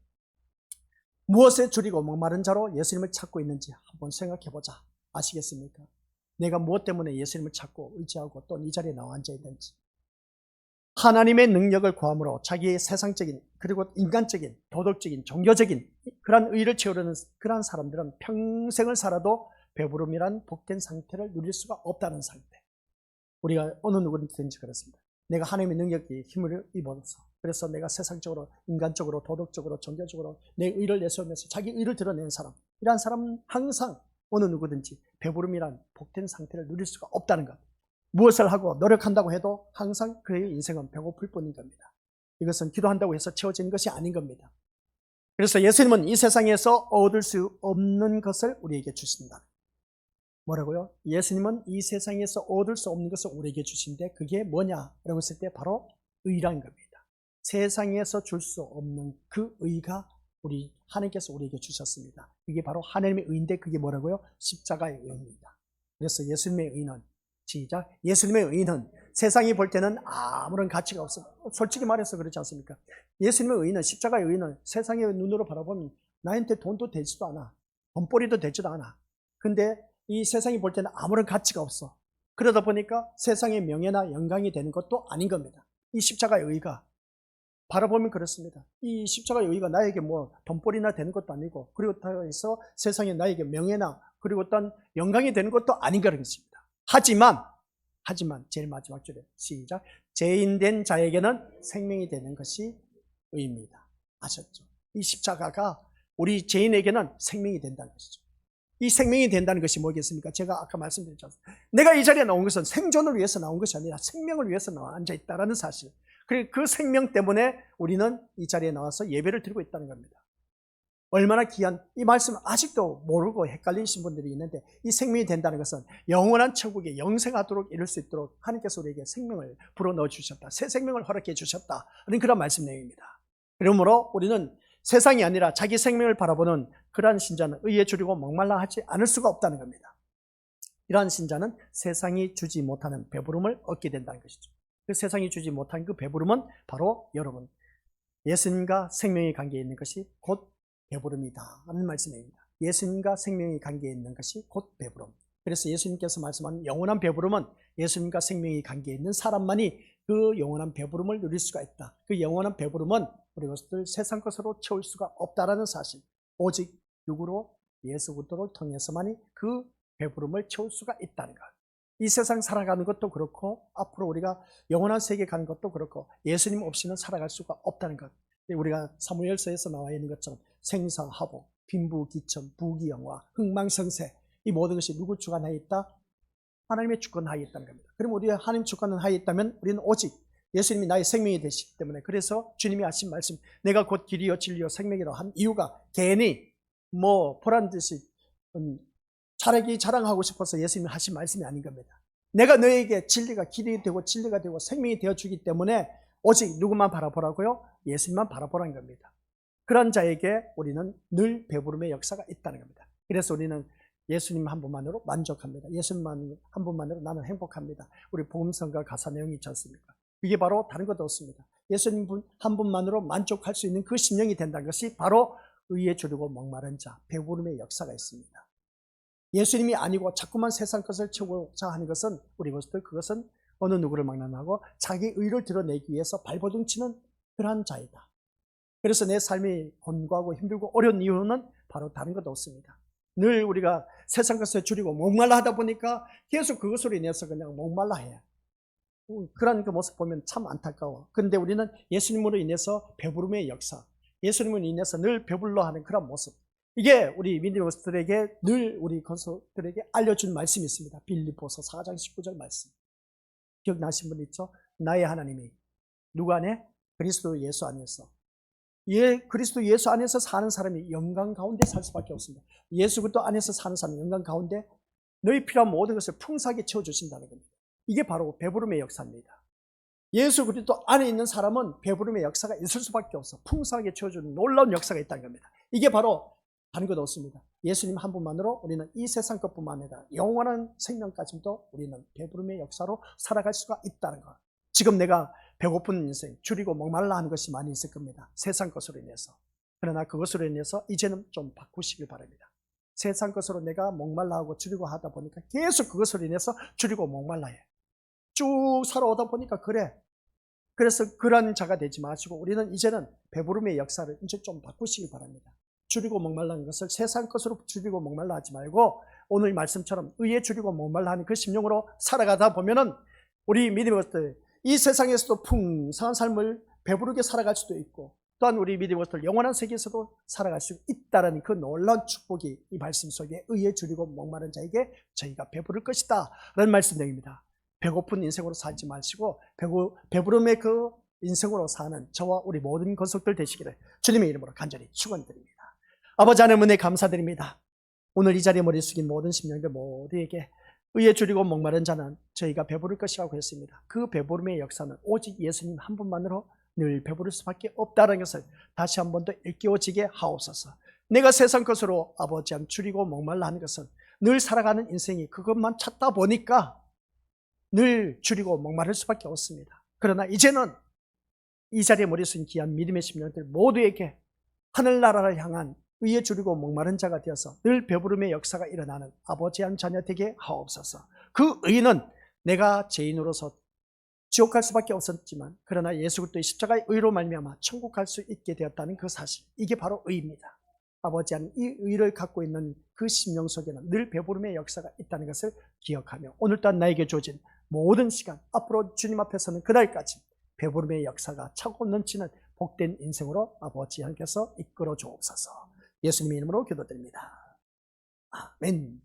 무엇에 줄이고 목마른 자로 예수님을 찾고 있는지 한번 생각해 보자. 아시겠습니까? 내가 무엇 때문에 예수님을 찾고 의지하고 또 이 자리에 나와 앉아 있는지. 하나님의 능력을 구함으로 자기의 세상적인 그리고 인간적인 도덕적인 종교적인 그런 의를 채우려는 그런 사람들은 평생을 살아도 배부름이란 복된 상태를 누릴 수가 없다는 상태. 우리가 어느 누구든지 그렇습니다. 내가 하나님의 능력이 힘을 입어서 그래서 내가 세상적으로 인간적으로 도덕적으로 종교적으로 내 의를 내세우면서 자기 의를 드러내는 사람, 이러한 사람은 항상 어느 누구든지 배부름이란 복된 상태를 누릴 수가 없다는 것. 무엇을 하고 노력한다고 해도 항상 그의 인생은 배고플 뿐인 겁니다. 이것은 기도한다고 해서 채워지는 것이 아닌 겁니다. 그래서 예수님은 이 세상에서 얻을 수 없는 것을 우리에게 주신다. 뭐라고요? 예수님은 이 세상에서 얻을 수 없는 것을 우리에게 주신데 그게 뭐냐라고 했을 때 바로 의라는 겁니다. 세상에서 줄 수 없는 그 의가 우리 하나님께서 우리에게 주셨습니다. 그게 바로 하나님의 의인데 그게 뭐라고요? 십자가의 의입니다. 그래서 예수님의 의는 시작. 예수님의 의는 세상이 볼 때는 아무런 가치가 없습니다. 솔직히 말해서 그렇지 않습니까? 예수님의 의는 십자가의 의는 세상의 눈으로 바라보면 나한테 돈도 되지도 않아. 돈벌이도 되지도 않아. 근데 이 세상이 볼 때는 아무런 가치가 없어. 그러다 보니까 세상의 명예나 영광이 되는 것도 아닌 겁니다. 이 십자가의 의가 바라보면 그렇습니다. 이 십자가의 의가 나에게 뭐 돈벌이나 되는 것도 아니고 그리고 해서 세상에 나에게 명예나 그리고 어떤 영광이 되는 것도 아닌 것입니다. 하지만 제일 마지막 줄에 시작. 죄인된 자에게는 생명이 되는 것이 의입니다. 아셨죠? 이 십자가가 우리 죄인에게는 생명이 된다는 것이죠. 이 생명이 된다는 것이 뭐겠습니까? 제가 아까 말씀드렸죠. 내가 이 자리에 나온 것은 생존을 위해서 나온 것이 아니라 생명을 위해서 나와 앉아있다는 사실. 그리고 그 생명 때문에 우리는 이 자리에 나와서 예배를 드리고 있다는 겁니다. 얼마나 귀한 이 말씀을 아직도 모르고 헷갈리신 분들이 있는데 이 생명이 된다는 것은 영원한 천국에 영생하도록 이룰 수 있도록 하나님께서 우리에게 생명을 불어넣어 주셨다. 새 생명을 허락해 주셨다. 그런 말씀 내용입니다. 그러므로 우리는 세상이 아니라 자기 생명을 바라보는 그러한 신자는 의에 줄이고 목말라 하지 않을 수가 없다는 겁니다. 이러한 신자는 세상이 주지 못하는 배부름을 얻게 된다는 것이죠. 그 세상이 주지 못한 그 배부름은 바로 여러분 예수님과 생명의 관계에 있는 것이 곧 배부름이다 하는 말씀입니다. 예수님과 생명의 관계에 있는 것이 곧 배부름. 그래서 예수님께서 말씀하는 영원한 배부름은 예수님과 생명의 관계에 있는 사람만이 그 영원한 배부름을 누릴 수가 있다. 그 영원한 배부름은 우리 것들 세상 것으로 채울 수가 없다라는 사실. 오직 누구로? 예수 그리스도를 통해서만이 그 배부름을 채울 수가 있다는 것. 이 세상 살아가는 것도 그렇고 앞으로 우리가 영원한 세계 가는 것도 그렇고 예수님 없이는 살아갈 수가 없다는 것. 우리가 사무엘서에서 나와 있는 것처럼 생사하복, 빈부귀천, 부귀영화, 흥망성쇠 이 모든 것이 누구 주관하에 있다? 하나님의 주권하에 있다는 겁니다. 그럼 우리가 하나님 주권은 하에 있다면 우리는 오직 예수님이 나의 생명이 되시기 때문에 그래서 주님이 하신 말씀 내가 곧 길이요 진리요 생명이라 한 이유가 괜히 뭐 보란 듯이 자라기 자랑하고 싶어서 예수님이 하신 말씀이 아닌 겁니다. 내가 너에게 진리가 길이 되고 진리가 되고 생명이 되어주기 때문에 오직 누구만 바라보라고요? 예수님만 바라보라는 겁니다. 그런 자에게 우리는 늘 배부름의 역사가 있다는 겁니다. 그래서 우리는 예수님 한 분만으로 만족합니다. 예수님 한 분만으로 나는 행복합니다. 우리 복음성가 가사 내용이 있지 않습니까? 이게 바로 다른 것도 없습니다. 예수님 한 분만으로 만족할 수 있는 그 심령이 된다는 것이 바로 의에 줄이고 목마른 자, 배부름의 역사가 있습니다. 예수님이 아니고 자꾸만 세상 것을 채우고자 하는 것은 우리 것들 그것은 어느 누구를 막론하고 자기 의를 드러내기 위해서 발버둥치는 그러한 자이다. 그래서 내 삶이 곤고하고 힘들고 어려운 이유는 바로 다른 것도 없습니다. 늘 우리가 세상 것을 줄이고 목말라 하다 보니까 계속 그것으로 인해서 그냥 목말라 해요. 그런 그 모습 보면 참 안타까워. 그런데 우리는 예수님으로 인해서 배부름의 역사, 예수님으로 인해서 늘 배불러 하는 그런 모습. 이게 우리 믿음의 것들에게 늘 우리 것들에게 알려준 말씀이 있습니다. 빌립보서 4장 19절 말씀. 기억나신 분 있죠? 나의 하나님이 누구 안에? 그리스도 예수 안에서 그리스도 예수 안에서 사는 사람이 영광 가운데 살 수밖에 없습니다. 예수 그리스도 안에서 사는 사람이 영광 가운데 너희 필요한 모든 것을 풍성하게 채워주신다는 겁니다. 이게 바로 배부름의 역사입니다. 예수 그리스도 안에 있는 사람은 배부름의 역사가 있을 수밖에 없어. 풍성하게 채워주는 놀라운 역사가 있다는 겁니다. 이게 바로 다른 것 없습니다. 예수님 한 분만으로 우리는 이 세상 것뿐만 아니라 영원한 생명까지도 우리는 배부름의 역사로 살아갈 수가 있다는 것. 지금 내가 배고픈 인생, 줄이고 목말라 하는 것이 많이 있을 겁니다. 세상 것으로 인해서. 그러나 그것으로 인해서 이제는 좀 바꾸시길 바랍니다. 세상 것으로 내가 목말라 하고 줄이고 하다 보니까 계속 그것으로 인해서 줄이고 목말라 해. 쭉 살아오다 보니까 그래. 그래서 그런 자가 되지 마시고 우리는 이제는 배부름의 역사를 이제 좀 바꾸시길 바랍니다. 줄이고 목말라는 것을 세상 것으로 줄이고 목말라 하지 말고 오늘 말씀처럼 의에 줄이고 목말라 하는 그 심령으로 살아가다 보면은 우리 믿음의 것들 이 세상에서도 풍성한 삶을 배부르게 살아갈 수도 있고 또한 우리 믿음의 것들 영원한 세계에서도 살아갈 수 있다는 그 놀라운 축복이 이 말씀 속에 의에 줄이고 목마른 자에게 저희가 배부를 것이다 라는 말씀입니다. 배고픈 인생으로 살지 마시고 배부름의 그 인생으로 사는 저와 우리 모든 권속들 되시기를 주님의 이름으로 간절히 축원드립니다. 아버지 하나님 은혜 감사드립니다. 오늘 이 자리에 머리 숙인 모든 심령들 모두에게 의에 줄이고 목마른 자는 저희가 배부를 것이라고 했습니다. 그 배부름의 역사는 오직 예수님 한 분만으로 늘 배부를 수밖에 없다는 것을 다시 한 번 더 일깨워지게 하옵소서. 내가 세상 것으로 아버지 한 줄이고 목말라 하는 것은 늘 살아가는 인생이 그것만 찾다 보니까 늘 줄이고 목마를 수밖에 없습니다. 그러나 이제는 이 자리에 머리 숙인 귀한 믿음의 심령들 모두에게 하늘나라를 향한 의에 줄이고 목마른 자가 되어서 늘 배부름의 역사가 일어나는 아버지 한 자녀 되게 하옵소서. 그 의는 내가 죄인으로서 지옥 갈 수밖에 없었지만 그러나 예수 그리스도의 십자가의 의로 말미암아 천국 갈 수 있게 되었다는 그 사실, 이게 바로 의입니다. 아버지 한 이 의를 갖고 있는 그 심령 속에는 늘 배부름의 역사가 있다는 것을 기억하며 오늘 또한 나에게 주어진 모든 시간 앞으로 주님 앞에서는 그날까지 배부름의 역사가 차고 넘치는 복된 인생으로 아버지 하나님께서 이끌어 주옵소서. 예수님의 이름으로 기도드립니다. 아멘.